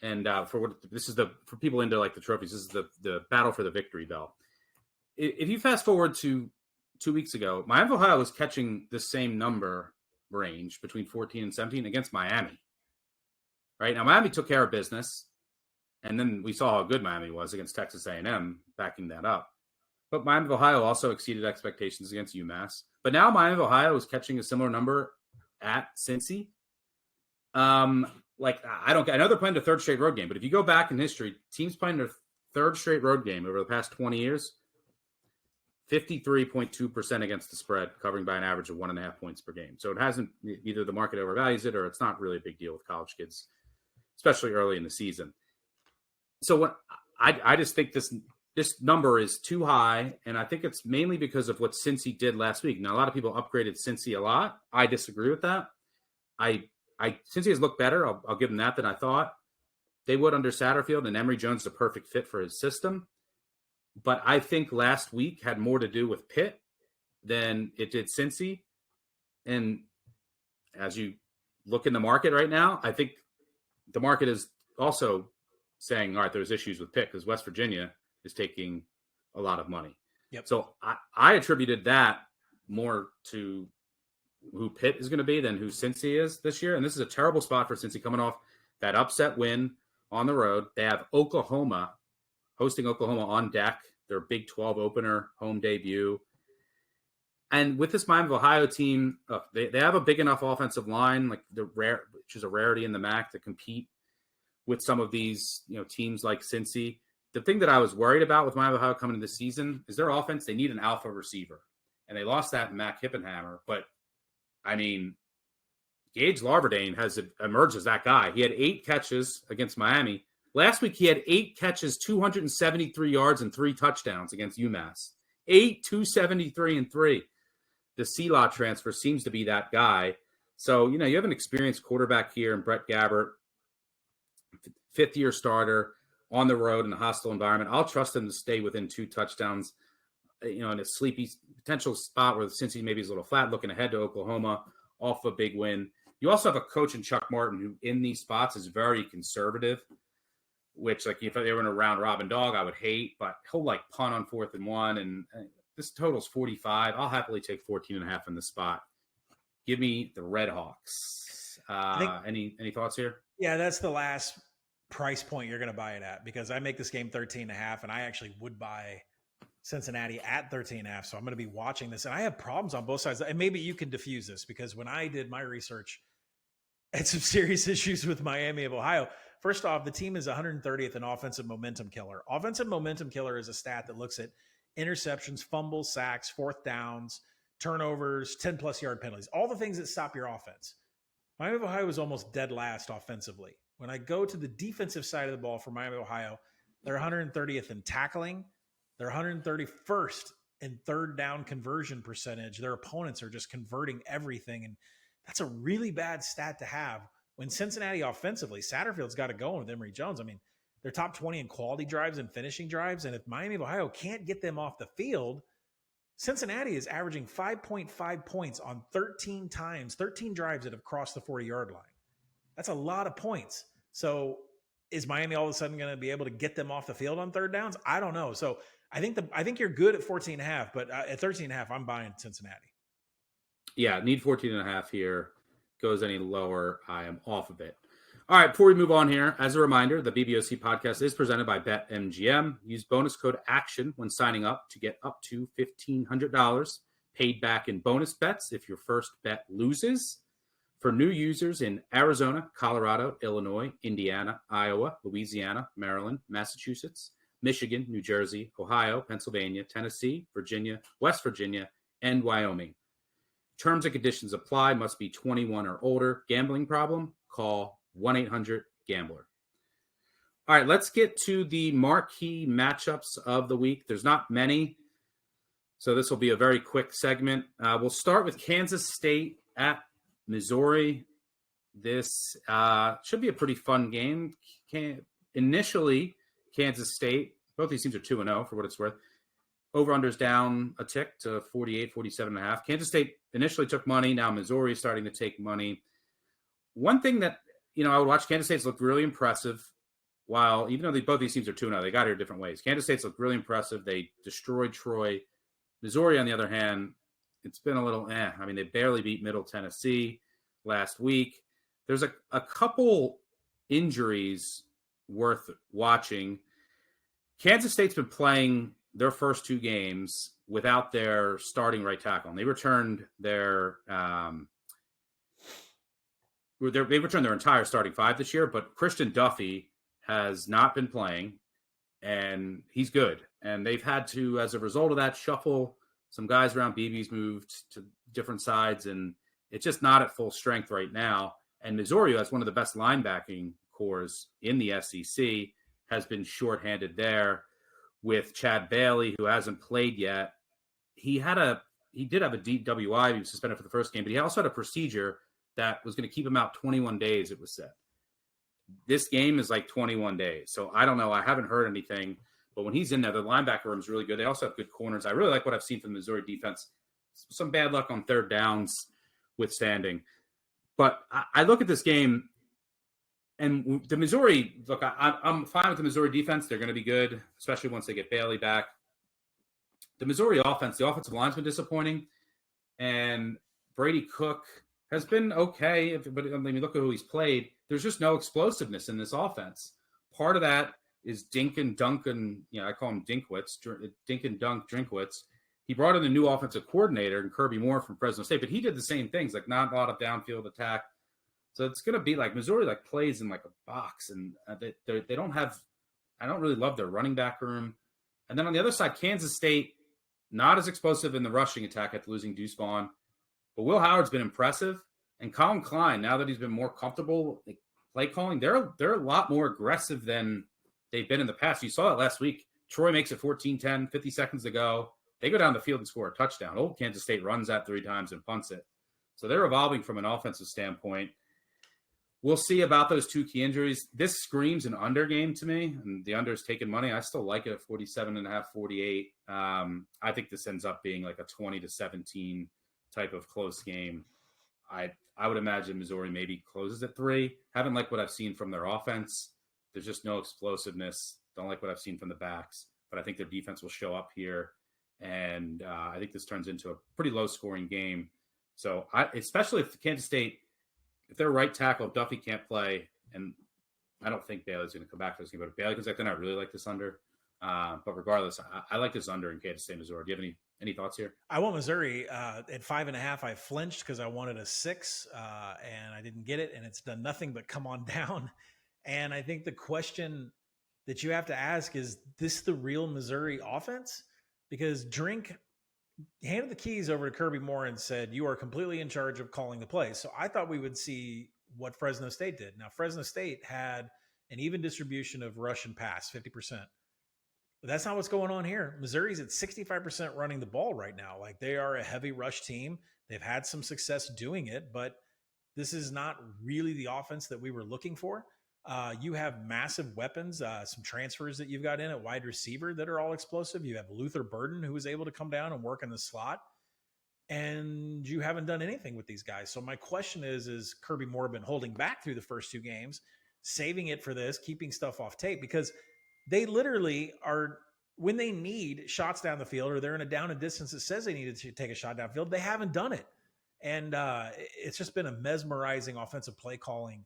and for people into like the trophies, this is the battle for the victory bell. If you fast forward to 2 weeks ago, Miami, Ohio was catching the same number range between 14 and 17 against Miami. Right now, Miami took care of business. And then we saw how good Miami was against Texas A&M, backing that up. But Miami of Ohio also exceeded expectations against UMass. But now Miami of Ohio is catching a similar number at Cincy. I know they're playing their 3rd straight road game, but if you go back in history, teams playing their 3rd straight road game over the past 20 years, 53.2% against the spread, covering by an average of 1.5 points per game. So it hasn't, either the market overvalues it or it's not really a big deal with college kids, especially early in the season. So I just think this number is too high, and I think it's mainly because of what Cincy did last week. Now, a lot of people upgraded Cincy a lot. I disagree with that. Cincy has looked better. I'll give them that than I thought they would under Satterfield, and Emory Jones is a perfect fit for his system. But I think last week had more to do with Pitt than it did Cincy. And as you look in the market right now, I think the market is also saying, all right, there's issues with Pitt because West Virginia is taking a lot of money. Yep. So I attributed that more to who Pitt is going to be than who Cincy is this year. And this is a terrible spot for Cincy coming off that upset win on the road. They have hosting Oklahoma on deck, their Big 12 opener, home debut. And with this Miami of Ohio team, they have a big enough offensive line, like which is a rarity in the MAC, to compete with some of these, teams like Cincy. The thing that I was worried about with Miami of Ohio coming into this season is their offense. They need an alpha receiver, and they lost that in Mac Hippenhammer. But I mean, Gage Larverdane has emerged as that guy. He had 8 catches against Miami. Last week, he had 8 catches, 273 yards, and 3 touchdowns against UMass. 8, 273, and 3. The C-Lot transfer seems to be that guy. So, you have an experienced quarterback here in Brett Gabbert, 5th-year starter, on the road in a hostile environment. I'll trust him to stay within 2 touchdowns, in a sleepy potential spot where Cincy maybe is a little flat, looking ahead to Oklahoma off a big win. You also have a coach in Chuck Martin who in these spots is very conservative, which, like, if they were in a round robin dog, I would hate, but he'll punt on 4th and 1. And this total's 45. I'll happily take 14.5 in the spot. Give me the Red Hawks. Any thoughts here? Yeah, that's the last price point you're going to buy it at, because I make this game 13.5, and I actually would buy Cincinnati at 13.5. So I'm going to be watching this, and I have problems on both sides. And maybe you can diffuse this, because when I did my research, I had some serious issues with Miami of Ohio. First off, the team is 130th in offensive momentum killer. Offensive momentum killer is a stat that looks at interceptions, fumbles, sacks, 4th downs, turnovers, 10-plus yard penalties, all the things that stop your offense. Miami of Ohio is almost dead last offensively. When I go to the defensive side of the ball for Miami of Ohio, they're 130th in tackling. They're 131st in 3rd down conversion percentage. Their opponents are just converting everything, and that's a really bad stat to have when Cincinnati offensively, Satterfield's got to go with Emory Jones. I mean, they're top 20 in quality drives and finishing drives, and if Miami of Ohio can't get them off the field, Cincinnati is averaging 5.5 points on 13 drives that have crossed the 40-yard line. That's a lot of points. So is Miami all of a sudden going to be able to get them off the field on 3rd downs? I don't know. So I think you're good at 14.5, but at 13.5, I'm buying Cincinnati. Yeah, need 14.5 here. Goes any lower, I am off of it. All right, before we move on here, as a reminder, the BBOC podcast is presented by BetMGM. Use bonus code ACTION when signing up to get up to $1,500 paid back in bonus bets if your first bet loses. For new users in Arizona, Colorado, Illinois, Indiana, Iowa, Louisiana, Maryland, Massachusetts, Michigan, New Jersey, Ohio, Pennsylvania, Tennessee, Virginia, West Virginia, and Wyoming. Terms and conditions apply. Must be 21 or older. Gambling problem? Call 1-800-GAMBLER. All right, let's get to the marquee matchups of the week. There's not many, so this will be a very quick segment. We'll start with Kansas State at Missouri. This should be a pretty fun game. Initially, Kansas State, both these teams are 2-0 for what it's worth. Over-under's down a tick to 48, 47.5. Kansas State initially took money. Now Missouri is starting to take money. One thing that, I would watch, Kansas State's looked really impressive. While, even though both these teams are 2-0, they got here different ways. Kansas State's looked really impressive. They destroyed Troy. Missouri, on the other hand, it's been a little I mean, they barely beat Middle Tennessee last week. There's a couple injuries worth watching. Kansas State's been playing their first 2 games without their starting right tackle. And they returned their entire starting 5 this year, but Christian Duffy has not been playing, and he's good. And they've had to, as a result of that, shuffle some guys around. BB's moved to different sides, and it's just not at full strength right now. And Missouri has one of the best linebacking cores in the SEC, has been shorthanded there with Chad Bailey, who hasn't played yet. He did have a DWI. He was suspended for the first game, but he also had a procedure that was going to keep him out 21 days, it was said. This game is like 21 days. So I don't know. I haven't heard anything. But when he's in there, the linebacker room is really good. They also have good corners. I really like what I've seen from the Missouri defense. Some bad luck on 3rd downs withstanding. But I look at this game, and the Missouri, look, I'm fine with the Missouri defense. They're going to be good, especially once they get Bailey back. The Missouri offense, the offensive line's been disappointing. And Brady Cook has been okay. But I mean, look at who he's played. There's just no explosiveness in this offense. Part of that is Dink and Duncan, I call him Dinkwitz, Dink and Dunk Drinkwitz. He brought in a new offensive coordinator, and Kirby Moore from Fresno State, but he did the same things, like not a lot of downfield attack. So it's going to be like Missouri plays in like a box, and they don't have – I don't really love their running back room. And then on the other side, Kansas State, not as explosive in the rushing attack after losing Deuce Vaughn. But Will Howard's been impressive. And Colin Klein, now that he's been more comfortable play calling, they're a lot more aggressive than they've been in the past. You saw it last week. Troy makes it 14-10, 50 seconds to go. They go down the field and score a touchdown. Old Kansas State runs that 3 times and punts it. So they're evolving from an offensive standpoint. We'll see about those 2 key injuries. This screams an under game to me, and the under is taking money. I still like it at 47.5, 48. I think this ends up being like a 20-17 type of close game. I would imagine Missouri maybe closes at 3. Haven't liked what I've seen from their offense. There's just no explosiveness. Don't like what I've seen from the backs. But I think their defense will show up here. And I think this turns into a pretty low-scoring game. So, especially if Kansas State, if their right tackle, if Duffy can't play, and I don't think Baylor's going to come back for this game, but if Baylor comes back, then I really like this under. But regardless, I like this under in Kansas State, Missouri. Do you have any thoughts here? I want Missouri at 5.5. I flinched because I wanted a 6, and I didn't get it, and it's done nothing but come on down. And I think the question that you have to ask is this the real Missouri offense? Because Drink handed the keys over to Kirby Moore and said, you are completely in charge of calling the plays. So I thought we would see what Fresno State did. Now, Fresno State had an even distribution of rush and pass, 50%. But that's not what's going on here. Missouri's at 65% running the ball right now. Like, they are a heavy rush team. They've had some success doing it, but this is not really the offense that we were looking for. You have massive weapons, some transfers that you've got in at wide receiver that are all explosive. You have Luther Burden, who was able to come down and work in the slot. And you haven't done anything with these guys. So my question is Kirby Moore been holding back through the first 2 games, saving it for this, keeping stuff off tape? Because they literally are, when they need shots down the field or they're in a down and distance that says they need to take a shot downfield, they haven't done it. And it's just been a mesmerizing offensive play calling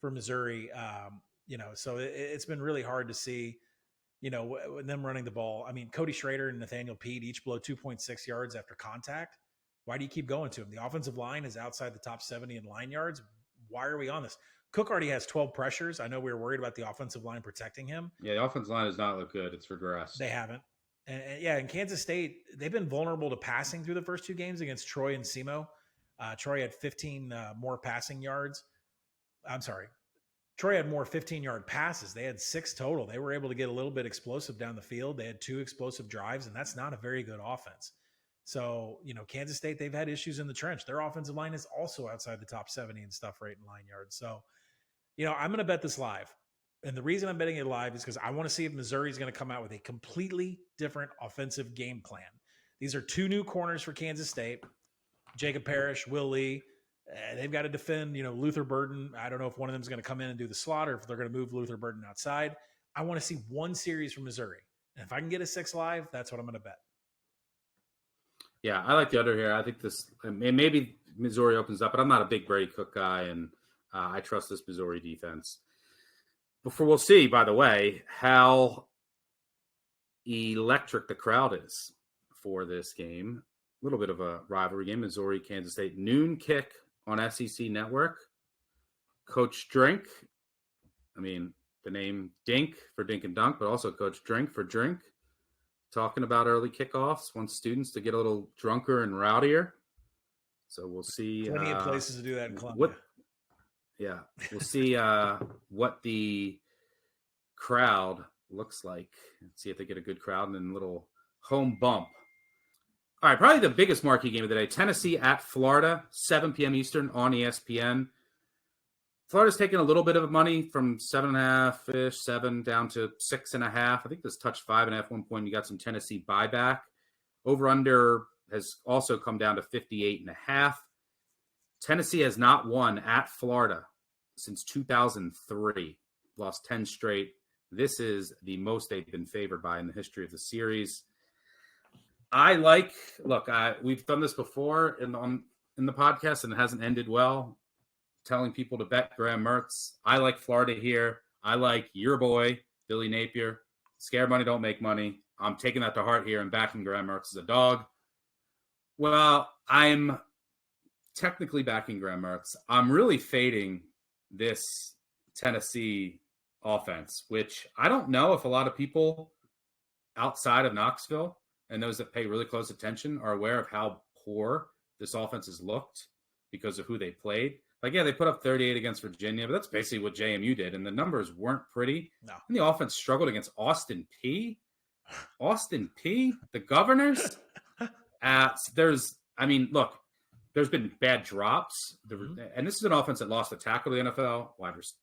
for Missouri. So it's been really hard to see, them running the ball. I mean, Cody Schrader and Nathaniel Pete each blow 2.6 yards after contact. Why do you keep going to them? The offensive line is outside the top 70 in line yards. Why are we on this? Cook already has 12 pressures. I know we were worried about the offensive line protecting him. Yeah, the offensive line does not look good. It's regressed. They haven't. And Kansas State, they've been vulnerable to passing through the first 2 games against Troy and SEMO. Troy had 15 more passing yards. I'm sorry. Troy had more 15-yard passes. They had 6 total. They were able to get a little bit explosive down the field. They had 2 explosive drives, and that's not a very good offense. So, Kansas State, they've had issues in the trench. Their offensive line is also outside the top 70 in stuff rate and line yards. So, I'm going to bet this live. And the reason I'm betting it live is because I want to see if Missouri is going to come out with a completely different offensive game plan. These are 2 new corners for Kansas State. Jacob Parrish, Will Lee. They've got to defend, Luther Burden. I don't know if one of them is going to come in and do the slot or if they're going to move Luther Burden outside. I want to see one series from Missouri. And if I can get a 6 live, that's what I'm going to bet. Yeah, I like the under here. I think this, maybe Missouri opens up, but I'm not a big Brady Cook guy, and I trust this Missouri defense. Before we'll see, by the way, how electric the crowd is for this game. A little bit of a rivalry game, Missouri, Kansas State. Noon kick on SEC Network. Coach Drink. I mean, the name Dink for Dink and Dunk, but also Coach Drink for Drink. Talking about early kickoffs, wants students to get a little drunker and rowdier. So we'll see. Plenty of places to do that in Columbia. We'll see what the crowd looks like. Let's see if they get a good crowd and then a little home bump. All right, probably the biggest marquee game of the day, Tennessee at Florida, 7 p.m. Eastern on ESPN. Florida's taken a little bit of money from 7.5-ish, 7 down to 6.5. I think this touched 5.5 one point. You got some Tennessee buyback. Over-under has also come down to 58.5. Tennessee has not won at Florida since 2003. Lost 10 straight. This is the most they've been favored by in the history of the series. We've done this before in the podcast, and it hasn't ended well. Telling people to bet Graham Mertz. I like Florida here. I like your boy, Billy Napier. Scared money don't make money. I'm taking that to heart here and backing Graham Mertz as a dog. Well, I'm technically backing Graham Mertz. I'm really fading this Tennessee offense, which I don't know if a lot of people outside of Knoxville and those that pay really close attention are aware of how poor this offense has looked because of who they played. Like, yeah, they put up 38 against Virginia, but that's basically what JMU did, and the numbers weren't pretty. No. And the offense struggled against Austin P. Austin P, the Governors. Look, there's been bad drops, and this is an offense that lost a tackle to the NFL,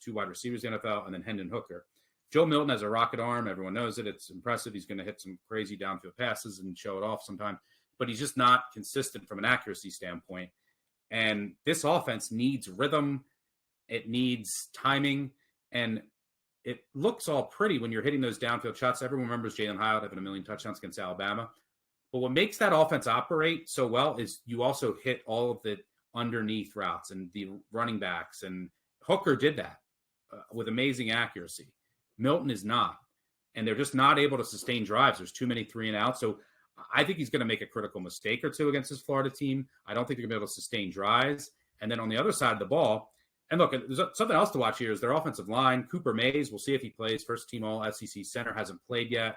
two wide receivers to the NFL, and then Hendon Hooker. Joe Milton has a rocket arm. Everyone knows it. It's impressive. He's going to hit some crazy downfield passes and show it off sometime, but he's just not consistent from an accuracy standpoint. And this offense needs rhythm. It needs timing, and it looks all pretty when you're hitting those downfield shots. Everyone remembers Jalen Hyatt having 1 million touchdowns against Alabama. But what makes that offense operate so well is you also hit all of the underneath routes and the running backs. And Hooker did that with amazing accuracy. Milton is not. And they're just not able to sustain drives. There's too many 3 and outs. So I think he's going to make a critical mistake or two against this Florida team. I don't think they're going to be able to sustain drives. And then on the other side of the ball, and look, there's something else to watch here is their offensive line. Cooper Mays, we'll see if he plays. First team all SEC center, hasn't played yet.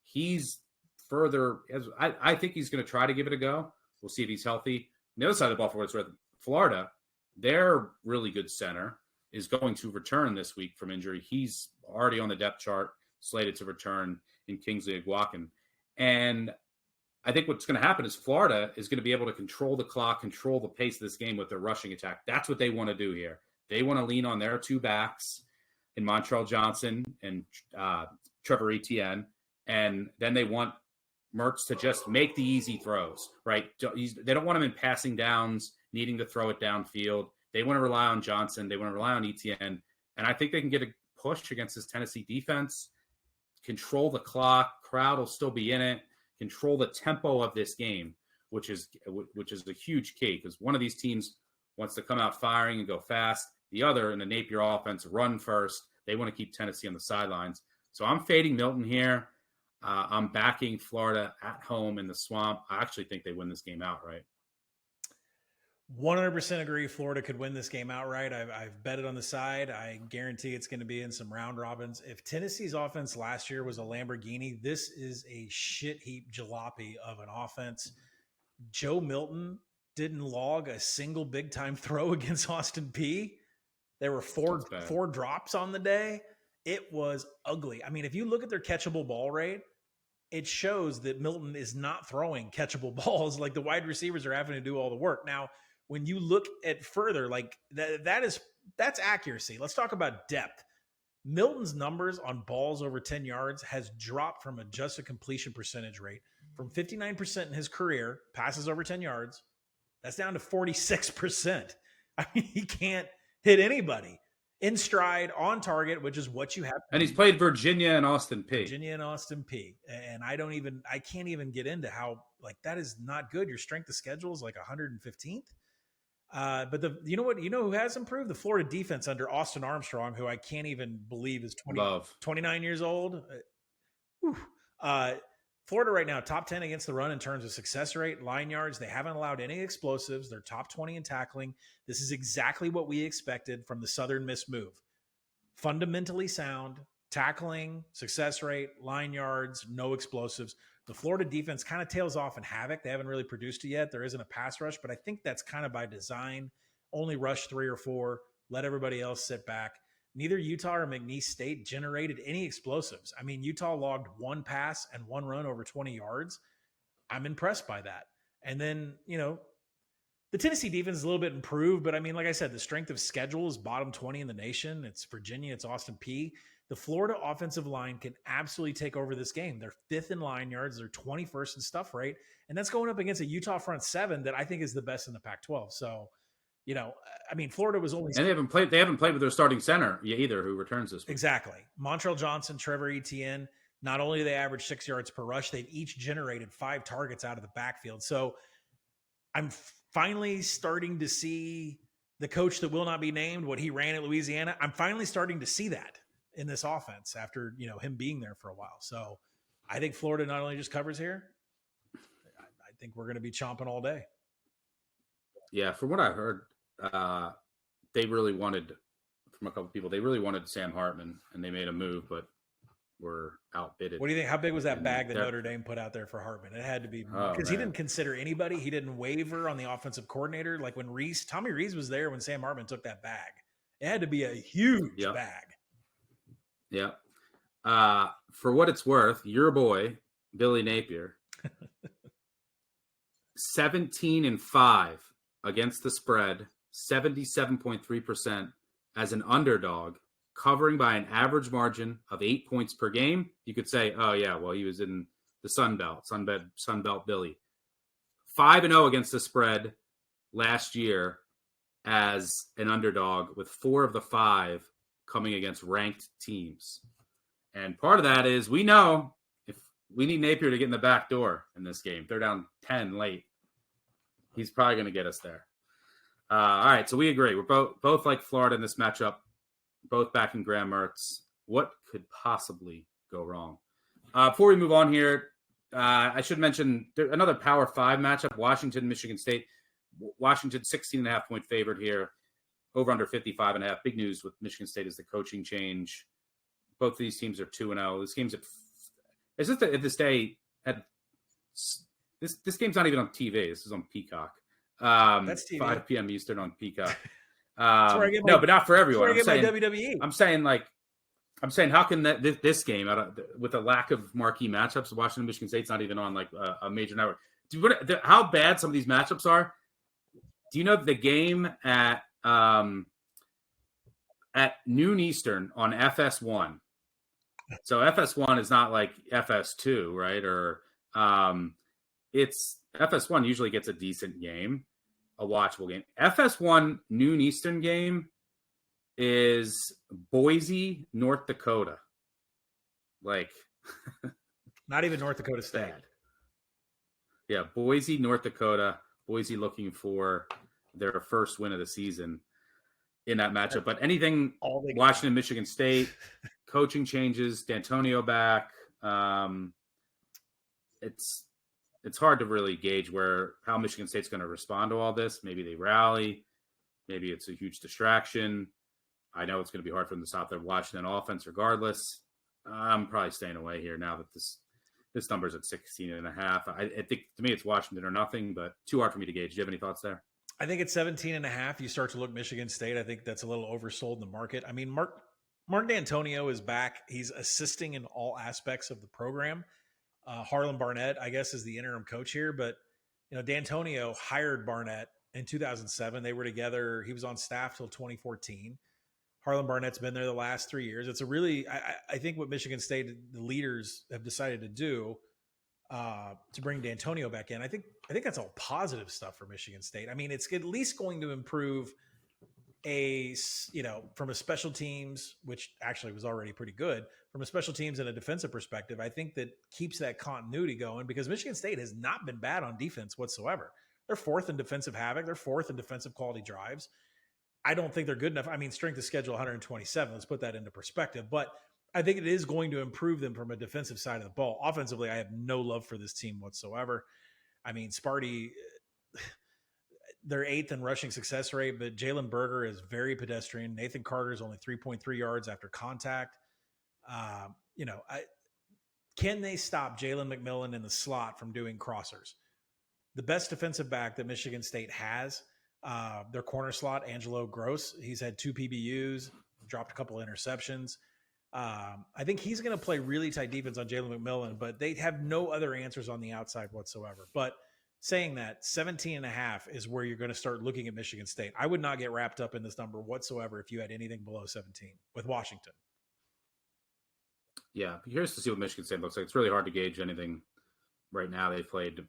He's further, I think he's going to try to give it a go. We'll see if he's healthy. On the other side of the ball, for what it's worth, Florida, their really good center is going to return this week from injury. He's already on the depth chart, slated to return in Kingsley Eguakin. And I think what's going to happen is Florida is going to be able to control the clock, control the pace of this game with their rushing attack. That's what they want to do here. They want to lean on their 2 backs in Montrell Johnson and Trevor Etienne. And then they want Mertz to just make the easy throws, right? They don't want him in passing downs, needing to throw it downfield. They want to rely on Johnson. They want to rely on Etienne. And I think they can get a push against this Tennessee defense, control the clock. Crowd will still be in it. Control the tempo of this game, which is a huge key because one of these teams wants to come out firing and go fast. The other, in the Napier offense, run first. They want to keep Tennessee on the sidelines. So I'm fading Milton here. I'm backing Florida at home in the Swamp. I actually think they win this game outright. 100% agree. Florida could win this game outright. I've bet it on the side. I guarantee it's going to be in some round robins. If Tennessee's offense last year was a Lamborghini, this is a shit heap jalopy of an offense. Joe Milton didn't log a single big time throw against Austin P. There were four drops on the day. It was ugly. I mean, if you look at their catchable ball rate, it shows that Milton is not throwing catchable balls. Like the wide receivers are having to do all the work. Now, when you look at further, like that's accuracy. Let's talk about depth. Milton's numbers on balls over 10 yards has dropped from adjusted completion percentage rate from 59% in his career, passes over 10 yards. That's down to 46%. I mean, he can't hit anybody in stride, on target, which is what you have. And he's played Virginia and Austin P. And I can't even get into how, like, that is not good. Your strength of schedule is like 115th. But you know who has improved? The Florida defense under Austin Armstrong, who I can't even believe is 29 years old. Florida right now, top 10 against the run in terms of success rate, line yards. They haven't allowed any explosives. They're top 20 in tackling. This is exactly what we expected from the Southern Miss move. Fundamentally sound, tackling, success rate, line yards, no explosives. The Florida defense kind of tails off in havoc. They haven't really produced it yet. There isn't a pass rush, but I think that's kind of by design. Only rush 3 or 4, let everybody else sit back. Neither Utah or McNeese State generated any explosives. I mean, Utah logged 1 pass and 1 run over 20 yards. I'm impressed by that. And then, the Tennessee defense is a little bit improved, but I mean, like I said, the strength of schedule is bottom 20 in the nation. It's Virginia, it's Austin P. The Florida offensive line can absolutely take over this game. They're 5th in line yards. They're 21st in stuff rate. And that's going up against a Utah front 7 that I think is the best in the Pac-12. So, I mean, Florida was only... And they haven't played with their starting center either, who returns this week. Exactly. Montrell Johnson, Trevor Etienne, not only do they average 6 yards per rush, they've each generated 5 targets out of the backfield. So I'm finally starting to see the coach that will not be named, what he ran at Louisiana. I'm finally starting to see that in this offense after, him being there for a while. So I think Florida not only just covers here, I think we're going to be chomping all day. Yeah, from what I heard, they really wanted, from a couple people, they really wanted Sam Hartman, and they made a move, but were outbidded. What do you think? How big was that bag that Notre Dame put out there for Hartman? It had to be because he didn't consider anybody. He didn't waver on the offensive coordinator. Like when Tommy Rees was there when Sam Hartman took that bag. It had to be a huge bag. Yeah. For what it's worth, your boy, Billy Napier, 17-5 against the spread, 77.3% as an underdog, covering by an average margin of 8 points per game. You could say, oh, yeah, well, he was in the Sun Belt Billy. 5-0 against the spread last year as an underdog, with 4 of the 5 coming against ranked teams. And part of that is we know if we need Napier to get in the back door in this game, they're down 10 late. He's probably going to get us there. All right, so we agree. We're both like Florida in this matchup, both backing Graham Mertz. What could possibly go wrong? Before we move on here, I should mention another Power 5 matchup, Washington, Michigan State. Washington 16.5-point favorite here, over under 55.5. Big news with Michigan State is the coaching change. Both of these teams are 2-0. This game's at this day at this game's not even on TV. This is on Peacock. That's TV. 5 p.m. Eastern on Peacock. But not for everyone. I'm saying WWE. I'm saying how can this game with a lack of marquee matchups, Washington Michigan State's not even on like a major network. How bad some of these matchups are? Do you know the game at noon Eastern on FS1? So FS1 is not like FS2, right? Or it's FS1 usually gets a decent game, a watchable game. FS1 noon Eastern game is Boise, North Dakota. Like, not even North Dakota State. Bad. Yeah, Boise, North Dakota. Boise looking for their first win of the season in that matchup. But anything Washington, Michigan State, coaching changes, D'Antonio back. It's hard to really gauge how Michigan State's going to respond to all this. Maybe they rally. Maybe it's a huge distraction. I know it's going to be hard for them to stop their Washington offense regardless. I'm probably staying away here now that this number's at 16.5. I think to me it's Washington or nothing, but too hard for me to gauge. Do you have any thoughts there? I think it's 17.5. You start to look Michigan State. I think that's a little oversold in the market. I mean, Mark D'Antonio is back. He's assisting in all aspects of the program. Harlan Barnett, I guess, is the interim coach here, but D'Antonio hired Barnett in 2007. They were together. He was on staff till 2014. Harlan Barnett's been there the last 3 years. It's a really, I think what Michigan State, the leaders have decided to do to bring D'Antonio back in. I think that's all positive stuff for Michigan State. I mean, it's at least going to improve from a special teams, which actually was already pretty good, from a special teams and a defensive perspective. I think that keeps that continuity going because Michigan State has not been bad on defense whatsoever. They're 4th in defensive havoc. They're 4th in defensive quality drives. I don't think they're good enough. I mean, strength of schedule 127. Let's put that into perspective. But I think it is going to improve them from a defensive side of the ball. Offensively, I have no love for this team whatsoever. I mean, Sparty, they're 8th in rushing success rate, but Jalen Berger is very pedestrian. Nathan Carter is only 3.3 yards after contact. Can they stop Jalen McMillan in the slot from doing crossers? The best defensive back that Michigan State has, their corner slot, Angelo Gross. He's had 2 PBUs, dropped a couple of interceptions. I think he's going to play really tight defense on Jalen McMillan, but they have no other answers on the outside whatsoever. But saying that, 17.5 is where you're going to start looking at Michigan State. I would not get wrapped up in this number whatsoever if you had anything below 17 with Washington. Yeah, I'm curious to see what Michigan State looks like. It's really hard to gauge anything right now. They played,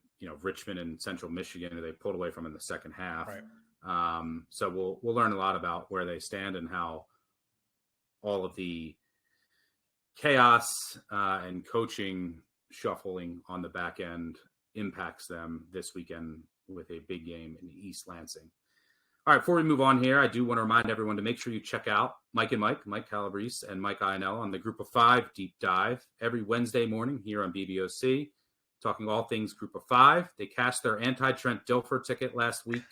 Richmond and Central Michigan, who they pulled away from in the second half. Right. So we'll learn a lot about where they stand and how all of the chaos and coaching shuffling on the back end impacts them this weekend with a big game in East Lansing. All right, before we move on here, I do want to remind everyone to make sure you check out Mike Calabrese and Mike Ionel on the Group of 5 Deep Dive every Wednesday morning here on BBOC, talking all things Group of 5. They cashed their anti-Trent Dilfer ticket last week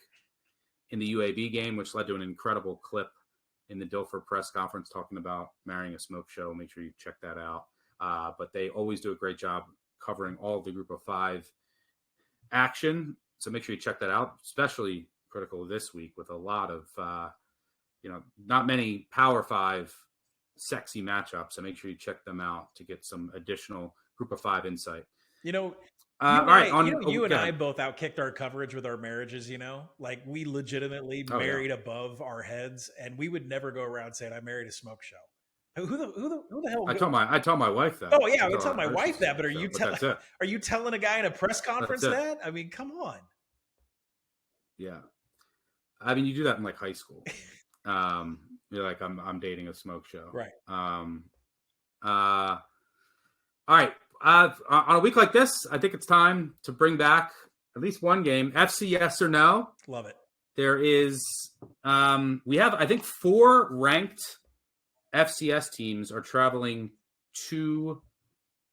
in the UAB game, which led to an incredible clip in the Dilfer press conference talking about marrying a smoke show. Make sure you check that out. but they always do a great job covering all of the Group of 5 action. So make sure you check that out, especially critical this week with a lot of, not many Power 5 sexy matchups. So make sure you check them out to get some additional Group of 5 insight. You and I both outkicked our coverage with our marriages, like we legitimately married above our heads, and we would never go around saying I married a smoke show. Who the hell? I told my wife that. Oh yeah, I told my wife that, but are you telling a guy in a press conference that? I mean, come on. Yeah. I mean, you do that in like high school. You're like, I'm dating a smoke show. Right. All right. On a week like this, I think it's time to bring back at least one game. FC yes or no. Love it. There is, we have, I think, 4 ranked FCS teams are traveling to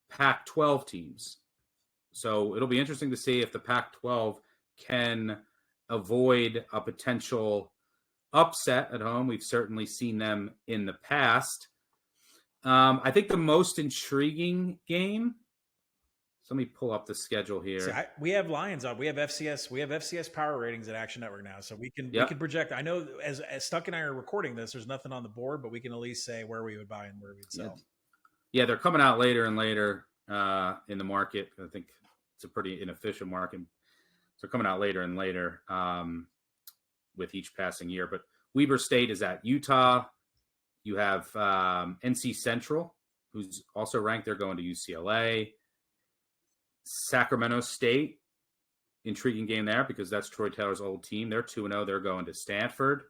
Pac-12 teams. So it'll be interesting to see if the Pac-12 can avoid a potential upset at home. We've certainly seen them in the past. I think the most intriguing game. So let me pull up the schedule here. See, we have Lions on. We have FCS power ratings at Action Network now, so we can project. I know as Stuck and I are recording this, there's nothing on the board, but we can at least say where we would buy and where we'd sell. Yeah, they're coming out later and later in the market. I think it's a pretty inefficient market. So coming out later and later with each passing year. But Weber State is at Utah. You have NC Central, who's also ranked. They're going to UCLA. Sacramento State, intriguing game there because that's Troy Taylor's old team. They're 2-0. They're going to Stanford.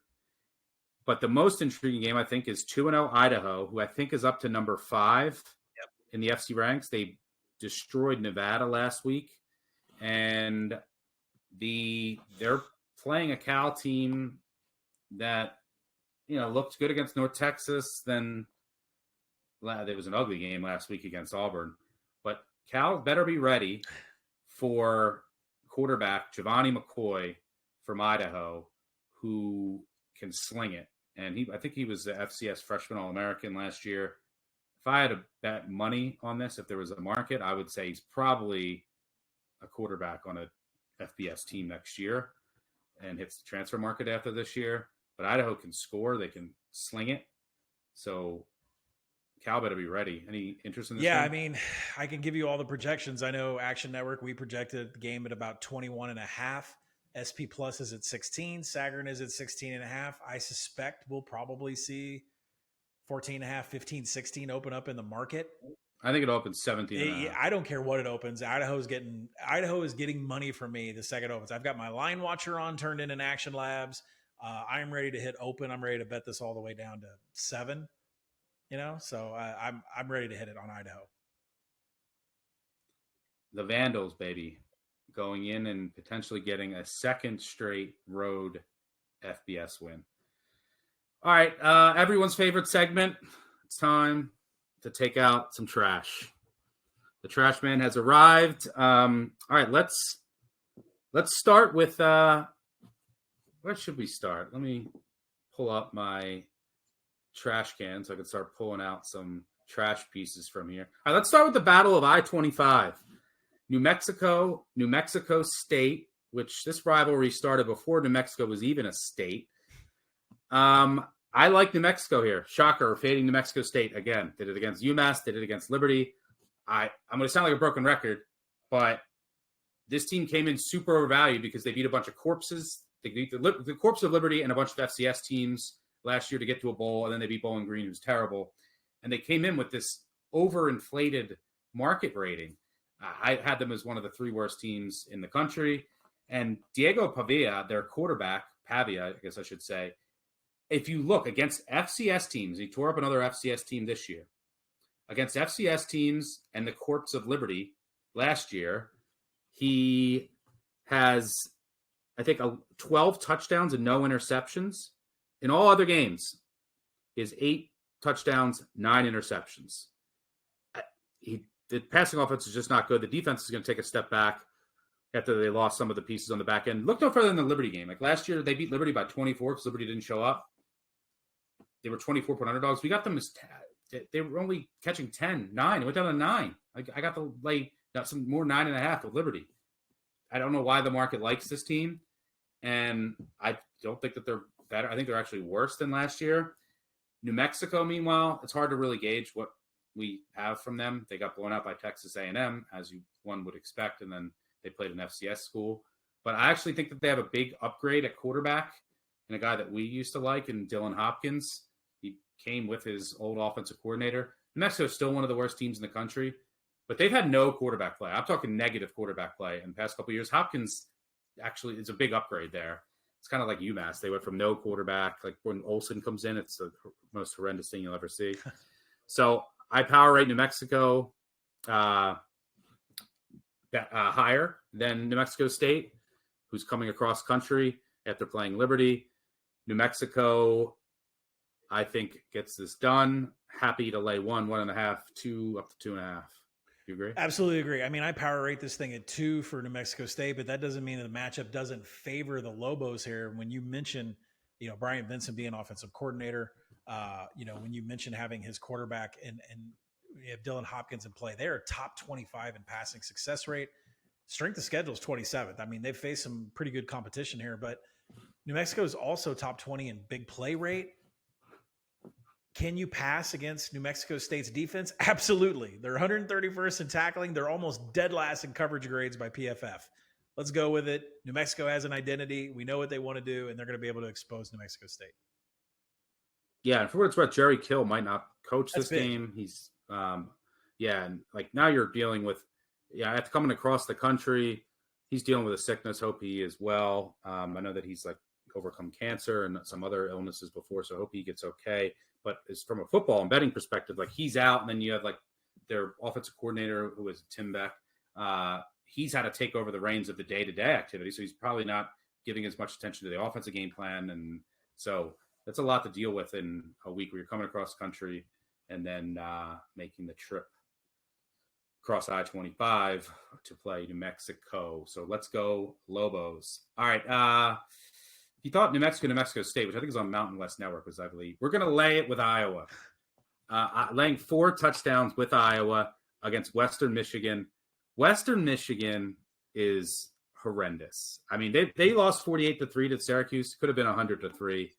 But the most intriguing game, I think, is 2-0 Idaho, who I think is up to number 5 in the FC ranks. They destroyed Nevada last week. And they're playing a Cal team that, looked good against North Texas. Then there was an ugly game last week against Auburn. But Cal better be ready for quarterback Giovanni McCoy from Idaho, who can sling it. And I think he was the FCS freshman All-American last year. If I had to bet money on this, if there was a market, I would say he's probably a quarterback on a FBS team next year and hits the transfer market after this year. But Idaho can score. They can sling it. So Cal better be ready. Any interest in this game? I mean, I can give you all the projections. I know Action Network, we projected the game at about 21.5. SP Plus is at 16. Sagarin is at 16.5. I suspect we'll probably see 14.5, 15, 16 open up in the market. I think it opens 17. I don't care what it opens. Idaho is getting money from me the second it opens. I've got my line watcher on turned in Action Labs. I'm ready to hit open. I'm ready to bet this all the way down to 7. So I'm ready to hit it on Idaho. The Vandals, baby, going in and potentially getting a second straight road FBS win. All right, everyone's favorite segment. It's time to take out some trash. The trash man has arrived. All right, let's start with where should we start? Let me pull up my trash can so I can start pulling out some trash pieces from here. All right, let's start with the Battle of I-25. New Mexico State, which this rivalry started before New Mexico was even a state. I like New Mexico here. Shocker, fading New Mexico State again. Did it against UMass, did it against Liberty. I'm going to sound like a broken record, but this team came in super overvalued because they beat a bunch of corpses. They beat the corpse of Liberty and a bunch of FCS teams last year to get to a bowl, and then they beat Bowling Green, who's terrible. And they came in with this overinflated market rating. I had them as one of the 3 worst teams in the country. And Diego Pavia, their quarterback, Pavia, I guess I should say, if you look against FCS teams, he tore up another FCS team this year. Against FCS teams and the corpse of Liberty last year, he has, I think, 12 touchdowns and no interceptions. In all other games, he has 8 touchdowns, 9 interceptions. The passing offense is just not good. The defense is going to take a step back after they lost some of the pieces on the back end. Look no further than the Liberty game. Like last year, they beat Liberty by 24 because Liberty didn't show up. They were 24-point underdogs. We got them as they were only catching 9. It went down to 9. I got to lay some more 9.5 with Liberty. I don't know why the market likes this team, and I don't think that they're better. I think they're actually worse than last year. New Mexico, meanwhile, it's hard to really gauge what we have from them. They got blown out by Texas A&M, as one would expect, and then they played an FCS school. But I actually think that they have a big upgrade at quarterback, and a guy that we used to like in Dylan Hopkins. He came with his old offensive coordinator. New Mexico is still one of the worst teams in the country, but they've had no quarterback play. I'm talking negative quarterback play in the past couple of years. Hopkins actually is a big upgrade there. It's kind of like UMass. They went from no quarterback. Like when Olsen comes in, it's the most horrendous thing you'll ever see. So I power rate New Mexico higher than New Mexico State, who's coming across country after playing Liberty. New Mexico, I think, gets this done. Happy to lay 1.5, 2, up to 2.5. You agree? Absolutely agree. I mean, I power rate this thing at 2 for New Mexico State, but that doesn't mean that the matchup doesn't favor the Lobos here. When you mention, Brian Vincent being offensive coordinator, when you mention having his quarterback and you have Dylan Hopkins in play, they're top 25 in passing success rate. Strength of schedule is 27th. I mean, they've faced some pretty good competition here, but New Mexico is also top 20 in big play rate. Can you pass against New Mexico State's defense? Absolutely. They're 131st in tackling. They're almost dead last in coverage grades by PFF. Let's go with it. New Mexico has an identity. We know what they want to do, and they're going to be able to expose New Mexico State. Yeah, and for what it's worth, Jerry Kill might not coach this game. He's, and like now you're dealing with, after coming across the country, he's dealing with a sickness. Hope he is well. I know that he's like overcome cancer and some other illnesses before, so I hope he gets okay. But as from a football and betting perspective, like he's out, and then you have like their offensive coordinator who is Tim Beck. He's had to take over the reins of the day-to-day activity, so he's probably not giving as much attention to the offensive game plan, and so that's a lot to deal with in a week where you're coming across country and then making the trip across I-25 to play New Mexico. So let's go Lobos. All right. If you thought New Mexico State, which I think is on Mountain West Network, was I believe, we're going to lay it with Iowa. Laying 4 touchdowns with Iowa against Western Michigan. Western Michigan is horrendous. I mean, they lost 48-3 to Syracuse. Could have been 100-3.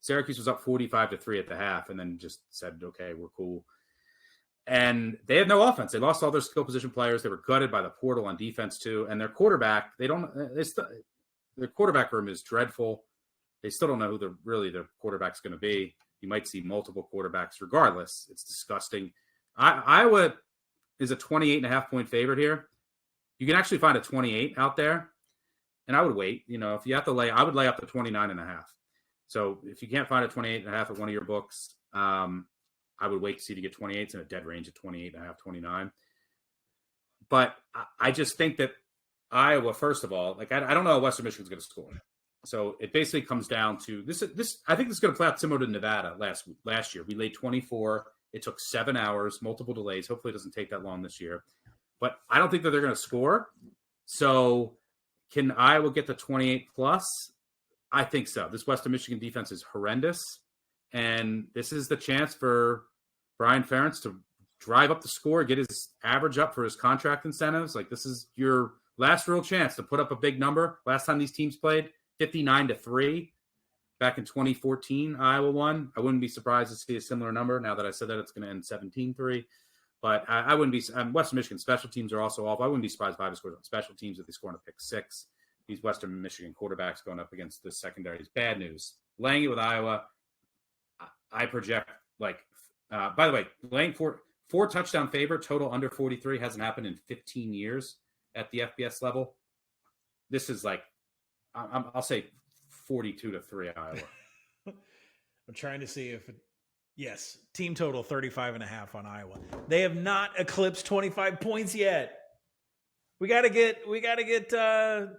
Syracuse was up 45-3 at the half, and then just said, "Okay, we're cool." And they had no offense. They lost all their skill position players. They were gutted by the portal on defense too. And their quarterback, their quarterback room is dreadful. They still don't know who their quarterback's going to be. You might see multiple quarterbacks regardless. It's disgusting. Iowa is a 28.5 point favorite here. You can actually find a 28 out there. And I would wait. If you have to lay, I would lay up to 29.5. So if you can't find a 28.5 at one of your books, I would wait to see if you get 28s in a dead range of 28.5, 29. But I just think that Iowa, first of all, like I don't know how Western Michigan's going to score. So it basically comes down to this. I think this is going to play out similar to Nevada last year. We laid 24. It took 7 hours, multiple delays. Hopefully it doesn't take that long this year. But I don't think that they're going to score. So can Iowa get the 28 plus? I think so. This Western Michigan defense is horrendous. And this is the chance for Brian Ferentz to drive up the score, get his average up for his contract incentives. Like, this is your last real chance to put up a big number. Last time these teams played, 59-3 back in 2014, Iowa won. I wouldn't be surprised to see a similar number. Now that I said that, it's going to end 17-3. But I wouldn't be Western Michigan special teams are also off. I wouldn't be surprised if Iowa scores on special teams if they score on a pick 6. These Western Michigan quarterbacks going up against the secondary is bad news. Laying it with Iowa, I project by the way, laying 4 touchdown favorite, total under 43 hasn't happened in 15 years at the FBS level. This is like, I'll say 42-3 Iowa. I'm trying to see if yes, team total 35.5 on Iowa. They have not eclipsed 25 points yet. We got to get you got to get Ferentz'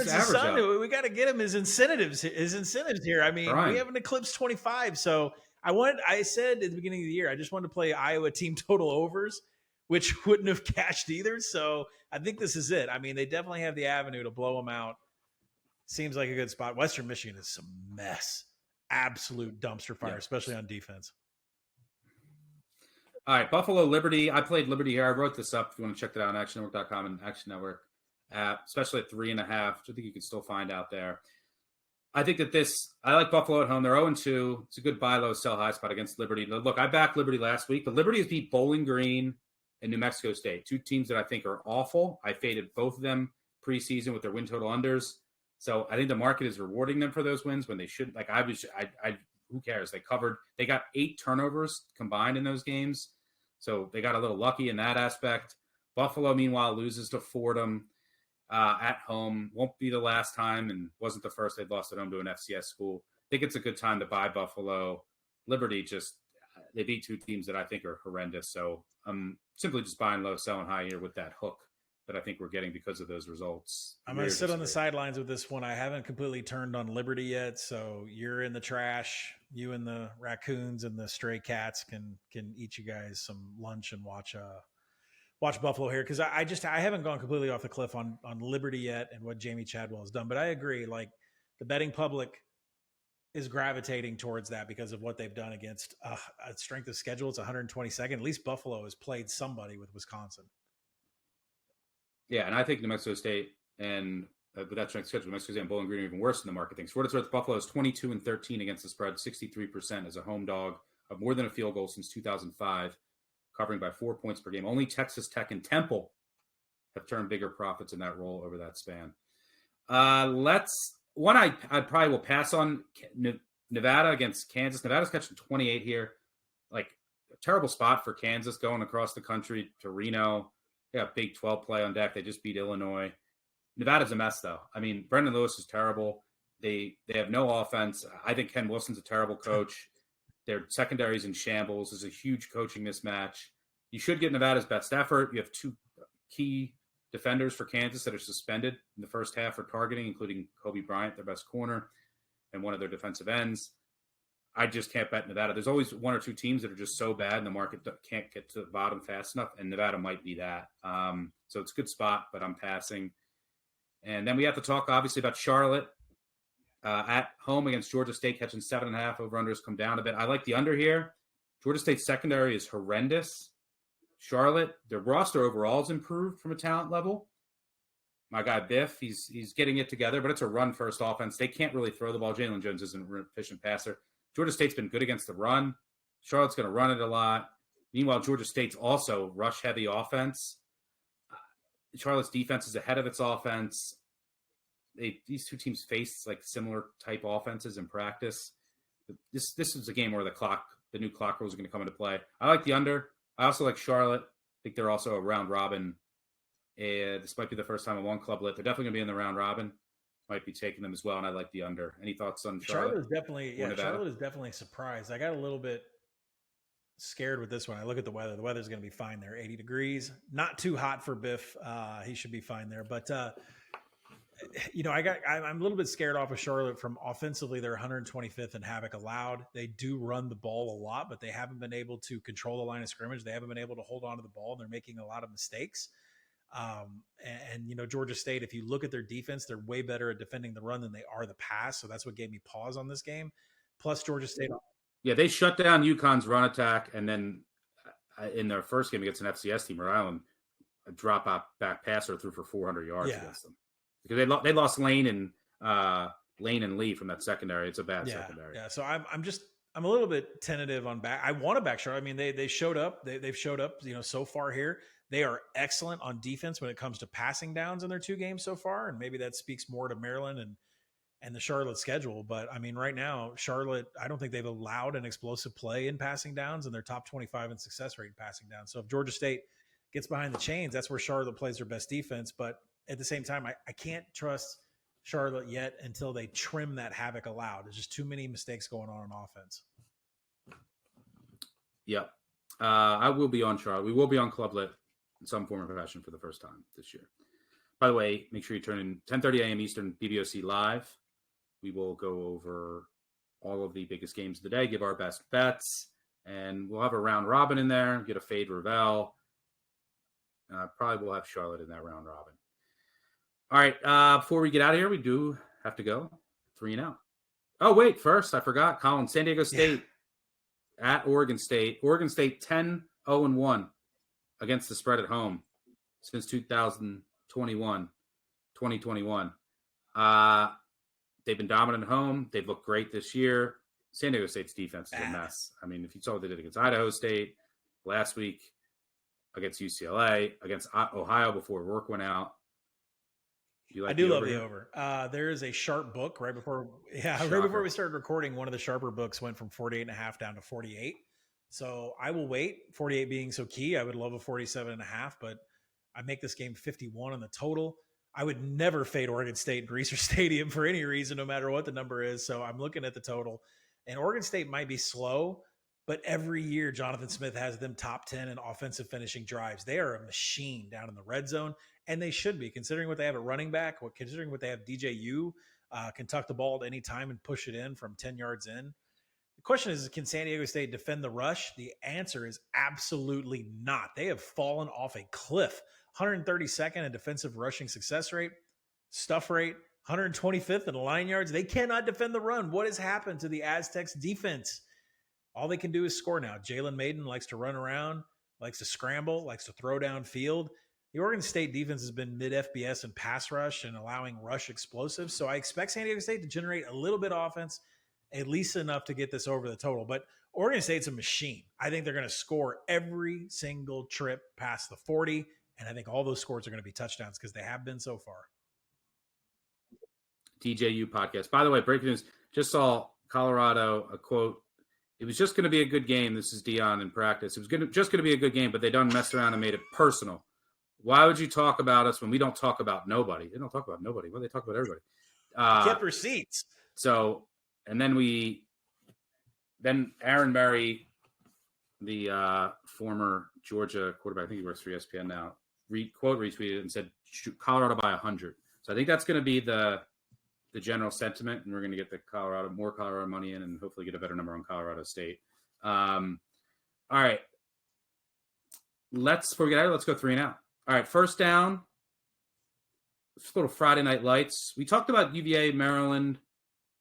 average up. We got to get him his incentives here. I mean, we haven't eclipsed 25. So I said at the beginning of the year, I just wanted to play Iowa team total overs, which wouldn't have cashed either. So I think this is it. I mean, they definitely have the avenue to blow them out. Seems like a good spot. Western Michigan is some mess. absolute dumpster fire, especially on defense. All right, Buffalo Liberty. I played Liberty here. I wrote this up if you want to check it out on actionnetwork.com and Action Network app, especially at 3.5, which I think you can still find out there. I think that I like Buffalo at home. They're 0-2. It's a good buy low, sell high spot against Liberty. Look, I backed Liberty last week, but Liberty has beat Bowling Green and New Mexico State, two teams that I think are awful. I faded both of them preseason with their win total unders. So I think the market is rewarding them for those wins when they should. Like who cares? They got 8 turnovers combined in those games. So they got a little lucky in that aspect. Buffalo, meanwhile, loses to Fordham at home. Won't be the last time and wasn't the first they've lost at home to an FCS school. I think it's a good time to buy Buffalo. Liberty they beat 2 teams that I think are horrendous. So I'm simply just buying low, selling high here with that hook that I think we're getting because of those results. I'm going to sit on the sidelines with this one. I haven't completely turned on Liberty yet, so you're in the trash. You and the raccoons and the stray cats can eat you guys some lunch and watch Buffalo here, because I haven't gone completely off the cliff on Liberty yet and what Jamie Chadwell has done. But I agree, like the betting public is gravitating towards that because of what they've done against a strength of schedule. It's 122nd. At least Buffalo has played somebody with Wisconsin. Yeah, and I think New Mexico State and with that strength schedule, New Mexico State and Bowling Green are even worse than the market thinks. For what it's worth, Buffalo is 22-13 against the spread, 63% as a home dog, of more than a field goal since 2005, covering by 4 points per game. Only Texas Tech and Temple have turned bigger profits in that role over that span. I probably will pass on Nevada against Kansas. Nevada's catching 28 here. Like a terrible spot for Kansas going across the country to Reno. They got Big 12 play on deck. They just beat Illinois. Nevada's a mess, though. I mean, Brendan Lewis is terrible. They have no offense. I think Ken Wilson's a terrible coach. Their secondary's in shambles. There's a huge coaching mismatch. You should get Nevada's best effort. You have 2 key defenders for Kansas that are suspended in the first half for targeting, including Kobe Bryant, their best corner, and one of their defensive ends. I just can't bet Nevada. There's always 1 or 2 teams that are just so bad and the market can't get to the bottom fast enough, and Nevada might be that. So it's a good spot, but I'm passing. And then we have to talk, obviously, about Charlotte at home against Georgia State, catching 7.5. Over-unders come down a bit. I like the under here. Georgia State's secondary is horrendous. Charlotte, their roster overall has improved from a talent level. My guy Biff, he's getting it together, but it's a run-first offense. They can't really throw the ball. Jalen Jones isn't an efficient passer. Georgia State's been good against the run. Charlotte's going to run it a lot. Meanwhile, Georgia State's also rush-heavy offense. Charlotte's defense is ahead of its offense. These 2 teams face like similar type offenses in practice. This is a game where the new clock rules are going to come into play. I like the under. I also like Charlotte. I think they're also a round robin. This might be the first time a one club lit. They're definitely going to be in the round robin. Might be taking them as well, and I like the under. Any thoughts on Charlotte? Charlotte is definitely a surprise. I got a little bit scared with this one. I look at the weather. The weather's going to be fine there. 80 degrees. Not too hot for Biff. He should be fine there. But I'm a little bit scared off of Charlotte from offensively. They're 125th in havoc allowed. They do run the ball a lot, but they haven't been able to control the line of scrimmage. They haven't been able to hold on to the ball, and they're making a lot of mistakes. Georgia State, if you look at their defense, they're way better at defending the run than they are the pass. So that's what gave me pause on this game. Plus Georgia State. Yeah, they shut down UConn's run attack. And then in their first game against an FCS team, Rhode Island, a drop out back passer threw for 400 yards against them. Because they lost Lane and Lee from that secondary. It's a bad secondary. Yeah. So I'm a little bit tentative on back. I want to back Charlotte. I mean, they showed up. They've showed up, so far here. They are excellent on defense when it comes to passing downs in their 2 games so far. And maybe that speaks more to Maryland and the Charlotte schedule. But I mean, right now, Charlotte, I don't think they've allowed an explosive play in passing downs, and they're top 25 in success rate in passing downs. So if Georgia State gets behind the chains, that's where Charlotte plays their best defense. But at the same time, I can't trust Charlotte yet until they trim that havoc allowed. There's just too many mistakes going on offense. Yep. I will be on Charlotte. We will be on Club Lit in some form or fashion for the first time this year. By the way, make sure you turn in 10:30 a.m. Eastern, BBOC Live. We will go over all of the biggest games of the day, give our best bets, and we'll have a round robin in there, get a fade Ravel. Probably we'll have Charlotte in that round robin. All right, before we get out of here, we do have to go 3 and out. Oh, wait, first, I forgot. Colin, San Diego State at Oregon State. Oregon State 10-0-1 against the spread at home since 2021. They've been dominant at home. They've looked great this year. San Diego State's defense is a mess. I mean, if you saw what they did against Idaho State last week, against UCLA, against Ohio before work went out. I do love the over. There is a sharp book right before we started recording. One of the sharper books went from 48.5 down to 48. So I will wait. 48 being so key, I would love a 47.5, but I make this game 51 on the total. I would never fade Oregon State in Reser Stadium for any reason, no matter what the number is. So I'm looking at the total, and Oregon State might be slow, but every year Jonathan Smith has them top 10 in offensive finishing drives. They are a machine down in the red zone, and they should be, considering what they have at running back, considering what they have. DJU can tuck the ball at any time and push it in from 10 yards in. The question is, can San Diego State defend the rush? The answer is absolutely not. They have fallen off a cliff. 132nd in defensive rushing success rate, stuff rate, 125th in line yards. They cannot defend the run. What has happened to the Aztecs defense? All they can do is score now. Jalen Maiden likes to run around, likes to scramble, likes to throw downfield. The Oregon State defense has been mid-FBS in pass rush and allowing rush explosives. So I expect San Diego State to generate a little bit of offense, at least enough to get this over the total. But Oregon State's a machine. I think they're going to score every single trip past the 40, and I think all those scores are going to be touchdowns because they have been so far. DJU podcast. By the way, breaking news, just saw Colorado, a quote, "It was just going to be a good game." This is Deion in practice. It was just going to be a good game, but they done messed around and made it personal. Why would you talk about us when we don't talk about nobody? They don't talk about nobody. Well, they talk about everybody. Kept receipts. So, and then Aaron Murray, the former Georgia quarterback, I think he works for ESPN now, retweeted and said, Colorado by 100. So I think that's going to be the general sentiment, and we're going to get more Colorado money in and hopefully get a better number on Colorado State. All right. Let's go 3 and out. All right, first down. Just a little Friday Night Lights. We talked about UVA, Maryland.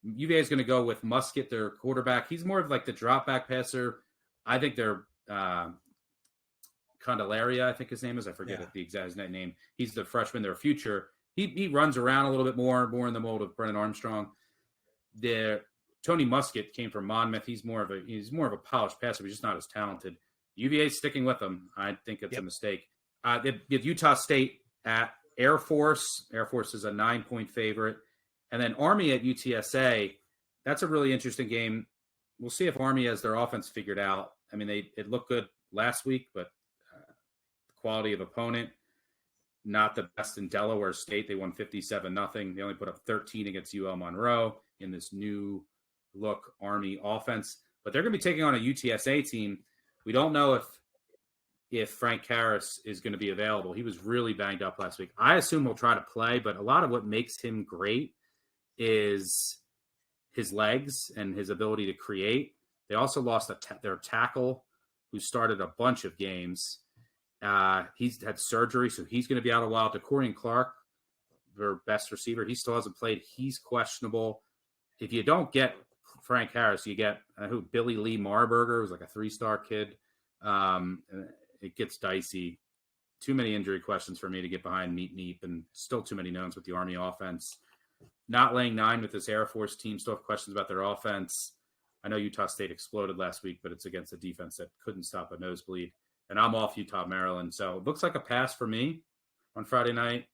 UVA is going to go with Musket, their quarterback. He's more of like the drop back passer. I think they're Candelaria, I think his name is. I forget the exact name. He's the freshman, their future. He runs around a little bit more in the mold of Brennan Armstrong. Tony Musket came from Monmouth. He's more of a polished passer, but just not as talented. UVA's sticking with him. I think it's a mistake. They have Utah State at Air Force. Air Force is a 9-point favorite. And then Army at UTSA. That's a really interesting game. We'll see if Army has their offense figured out. I mean, it looked good last week, but the quality of opponent, not the best in Delaware State. They won 57-0. They only put up 13 against UL Monroe in this new look Army offense. But they're going to be taking on a UTSA team. We don't know if Frank Harris is going to be available. He was really banged up last week. I assume he'll try to play, but a lot of what makes him great is his legs and his ability to create. They also lost their tackle, who started a bunch of games. He's had surgery, so he's going to be out a while. DeCorian Clark, their best receiver, he still hasn't played. He's questionable. If you don't get Frank Harris, you get Billy Lee Marburger, who's like a 3-star kid. It gets dicey. Too many injury questions for me to get behind Neep, and still too many knowns with the Army offense. Not laying 9 with this Air Force team. Still have questions about their offense. I know Utah State exploded last week, but it's against a defense that couldn't stop a nosebleed. And I'm off Utah, Maryland. So it looks like a pass for me on Friday night.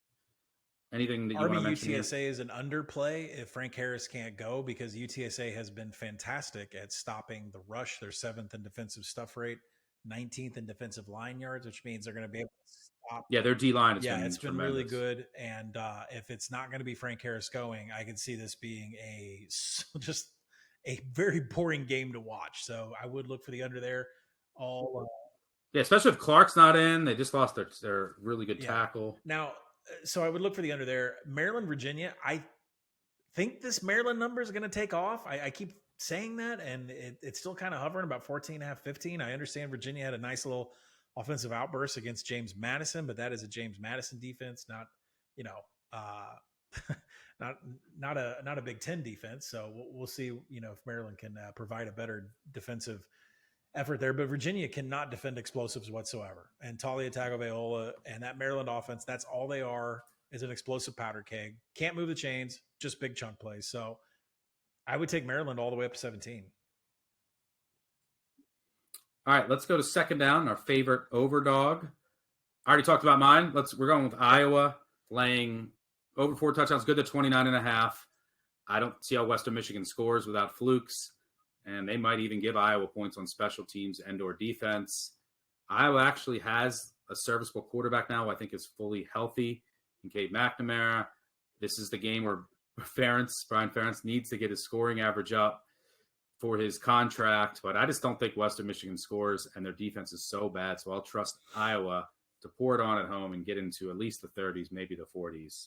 Anything that you want to mention? UTSA here? Is an underplay if Frank Harris can't go, because UTSA has been fantastic at stopping the rush. They're 7th in defensive stuff rate, 19th in defensive line yards, which means they're going to be able to stop. Yeah, their D-line it's been really good. And if it's not going to be Frank Harris going, I can see this being just a very boring game to watch. So I would look for the under there. Especially if Clark's not in. They just lost their really good tackle. Now, so I would look for the under there. Maryland, Virginia, I think this Maryland number is going to take off. I keep saying that, and it's still kind of hovering about 14.5, 15. I understand Virginia had a nice little offensive outburst against James Madison, but that is a James Madison defense, not not a Big Ten defense. So we'll see, if Maryland can provide a better defensive effort there. But Virginia cannot defend explosives whatsoever. And Talia Tagovailoa and that Maryland offense, that's all they are, is an explosive powder keg. Can't move the chains, just big chunk plays. So I would take Maryland all the way up to 17. All right, let's go to second down, our favorite overdog. I already talked about mine. We're going with Iowa laying over 4 touchdowns, good to 29.5. I don't see how Western Michigan scores without flukes, and they might even give Iowa points on special teams and or defense. Iowa actually has a serviceable quarterback now who I think is fully healthy in Cade McNamara. This is the game where Brian Ferentz needs to get his scoring average up for his contract, but I just don't think Western Michigan scores, and their defense is so bad, so I'll trust Iowa to pour it on at home and get into at least the 30s, maybe the 40s.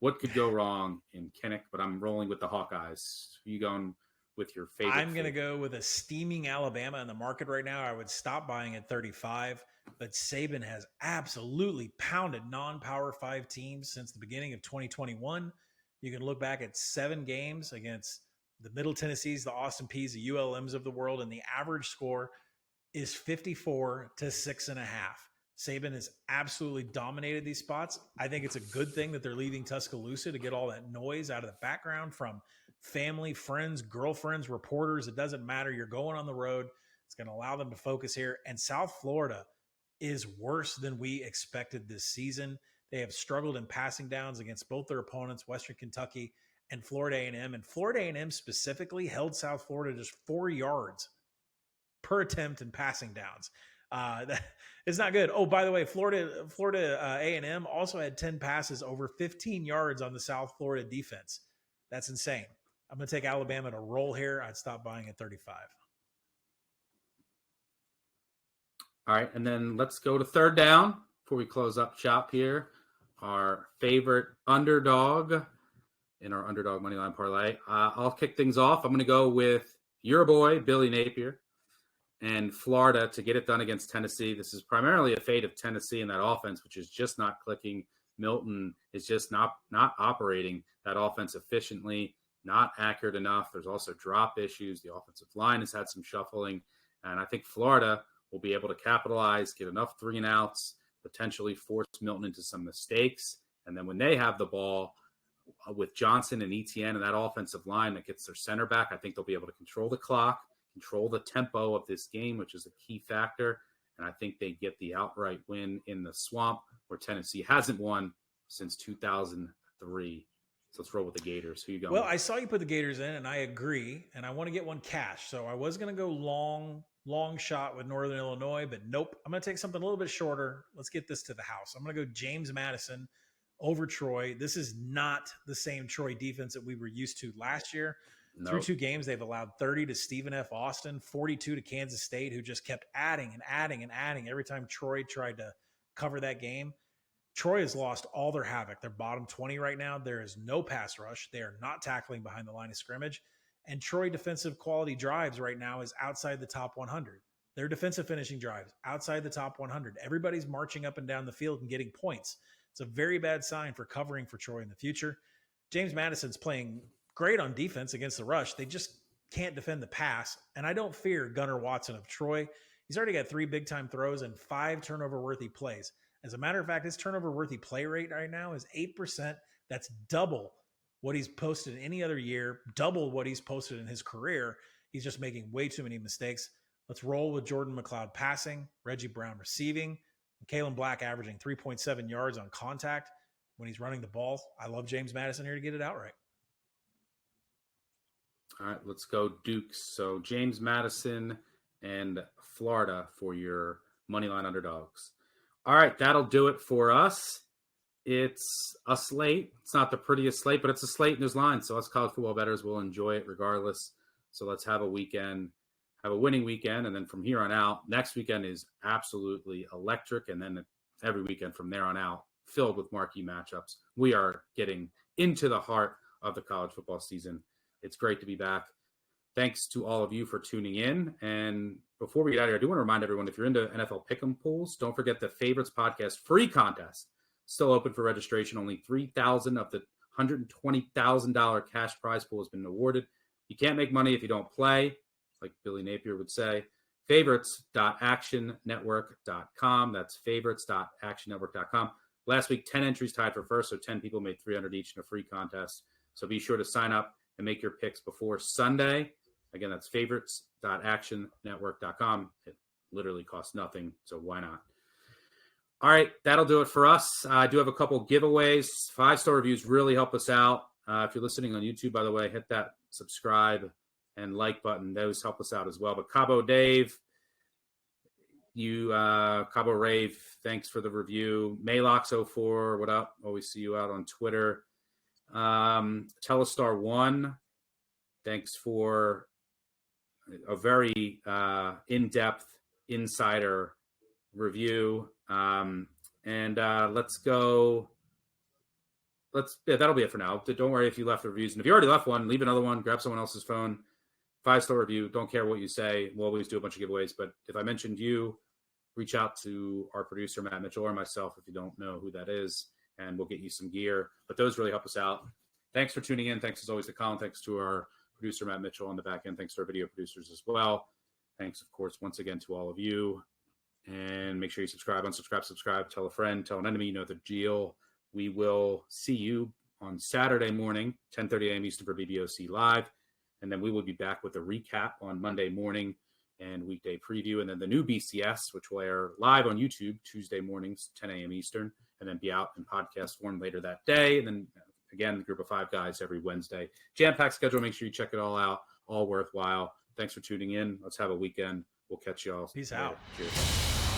What could go wrong in Kinnick? But I'm rolling with the Hawkeyes. Who you going with your favorite? I'm going to go with a steaming Alabama in the market right now. I would stop buying at 35, but Saban has absolutely pounded non-Power 5 teams since the beginning of 2021. You can look back at 7 games against the Middle Tennessees, the Austin Peays, the ULMs of the world, and the average score is 54 to 6.5. Saban has absolutely dominated these spots. I think it's a good thing that they're leaving Tuscaloosa to get all that noise out of the background from family, friends, girlfriends, reporters. It doesn't matter. You're going on the road. It's going to allow them to focus here. And South Florida is worse than we expected this season. They have struggled in passing downs against both their opponents, Western Kentucky and Florida A&M. And Florida A&M specifically held South Florida just 4 yards per attempt in passing downs. That is not good. Oh, by the way, Florida A&M also had 10 passes over 15 yards on the South Florida defense. That's insane. I'm going to take Alabama to roll here. I'd stop buying at 35. All right, and then let's go to third down before we close up shop here. Our favorite underdog in our underdog moneyline parlay. I'll kick things off. I'm going to go with your boy, Billy Napier, and Florida to get it done against Tennessee. This is primarily a fate of Tennessee in that offense, which is just not clicking. Milton is just not operating that offense efficiently, not accurate enough. There's also drop issues. The offensive line has had some shuffling, and I think Florida will be able to capitalize, get enough 3 and outs, potentially force Milton into some mistakes. And then when they have the ball with Johnson and Etienne and that offensive line that gets their center back, I think they'll be able to control the clock, control the tempo of this game, which is a key factor. And I think they get the outright win in the swamp where Tennessee hasn't won since 2003. So let's roll with the Gators. Who you going? Well, I saw you put the Gators in, and I agree. And I want to get one cash. So I was going to go long shot with Northern Illinois, but nope. I'm going to take something a little bit shorter. Let's get this to the house. I'm going to go James Madison over Troy. This is not the same Troy defense that we were used to last year. Nope. Through 2 games, they've allowed 30 to Stephen F. Austin, 42 to Kansas State, who just kept adding every time Troy tried to cover that game. Troy has lost all their havoc. They're bottom 20 right now. There is no pass rush. They are not tackling behind the line of scrimmage. And Troy defensive quality drives right now is outside the top 100. Their defensive finishing drives outside the top 100. Everybody's marching up and down the field and getting points. It's a very bad sign for covering for Troy in the future. James Madison's playing great on defense against the rush. They just can't defend the pass. And I don't fear Gunnar Watson of Troy. He's already got 3 big-time throws and 5 turnover-worthy plays. As a matter of fact, his turnover-worthy play rate right now is 8%. That's double what he's posted any other year, double what he's posted in his career. He's just making way too many mistakes. Let's roll with Jordan McLeod passing, Reggie Brown receiving, and Kalen Black averaging 3.7 yards on contact when he's running the ball. I love James Madison here to get it outright. All right, let's go Dukes. So James Madison and Florida for your moneyline underdogs. All right, that'll do it for us. It's a slate. It's not the prettiest slate, but it's a slate and there's lines. So us college football bettors will enjoy it regardless. So let's have a weekend, have a winning weekend. And then from here on out, next weekend is absolutely electric. And then every weekend from there on out, filled with marquee matchups. We are getting into the heart of the college football season. It's great to be back. Thanks to all of you for tuning in. And before we get out of here, I do want to remind everyone, if you're into NFL Pick'em pools, don't forget the Favorites Podcast free contest. Still open for registration. Only 3,000 of the $120,000 cash prize pool has been awarded. You can't make money if you don't play, like Billy Napier would say. Favorites.actionnetwork.com. That's favorites.actionnetwork.com. Last week, 10 entries tied for first, so 10 people made $300 each in a free contest. So be sure to sign up and make your picks before Sunday. Again, that's favorites.actionnetwork.com. It literally costs nothing, so why not? All right, that'll do it for us. I do have a couple giveaways. 5-star reviews really help us out. If you're listening on YouTube, by the way, hit that subscribe and like button. Those help us out as well. But Cabo Dave, Cabo Rave, thanks for the review. Maylox04, what up? Always see you out on Twitter. Telestar1, thanks for a very in-depth insider review. Let's go. That'll be it for now. Don't worry if you left the reviews. And if you already left one, leave another one, grab someone else's phone. 5-star review. Don't care what you say. We'll always do a bunch of giveaways. But if I mentioned you, reach out to our producer, Matt Mitchell, or myself if you don't know who that is, and we'll get you some gear. But those really help us out. Thanks for tuning in. Thanks as always to Colin. Thanks to our producer, Matt Mitchell, on the back end. Thanks to our video producers as well. Thanks, of course, once again to all of you. And make sure you subscribe, unsubscribe, tell a friend, tell an enemy. You know the deal. We will see you on Saturday morning, 10:30 a.m. Eastern for BBOC Live. And then we will be back with a recap on Monday morning and weekday preview. And then the new BCS, which will air live on YouTube Tuesday mornings, 10 a.m. Eastern, and then be out in podcast form later that day. And then, again, the group of 5 guys every Wednesday. Jam-packed schedule. Make sure you check it all out. All worthwhile. Thanks for tuning in. Let's have a weekend. We'll catch you all. Peace later. out. Cheers.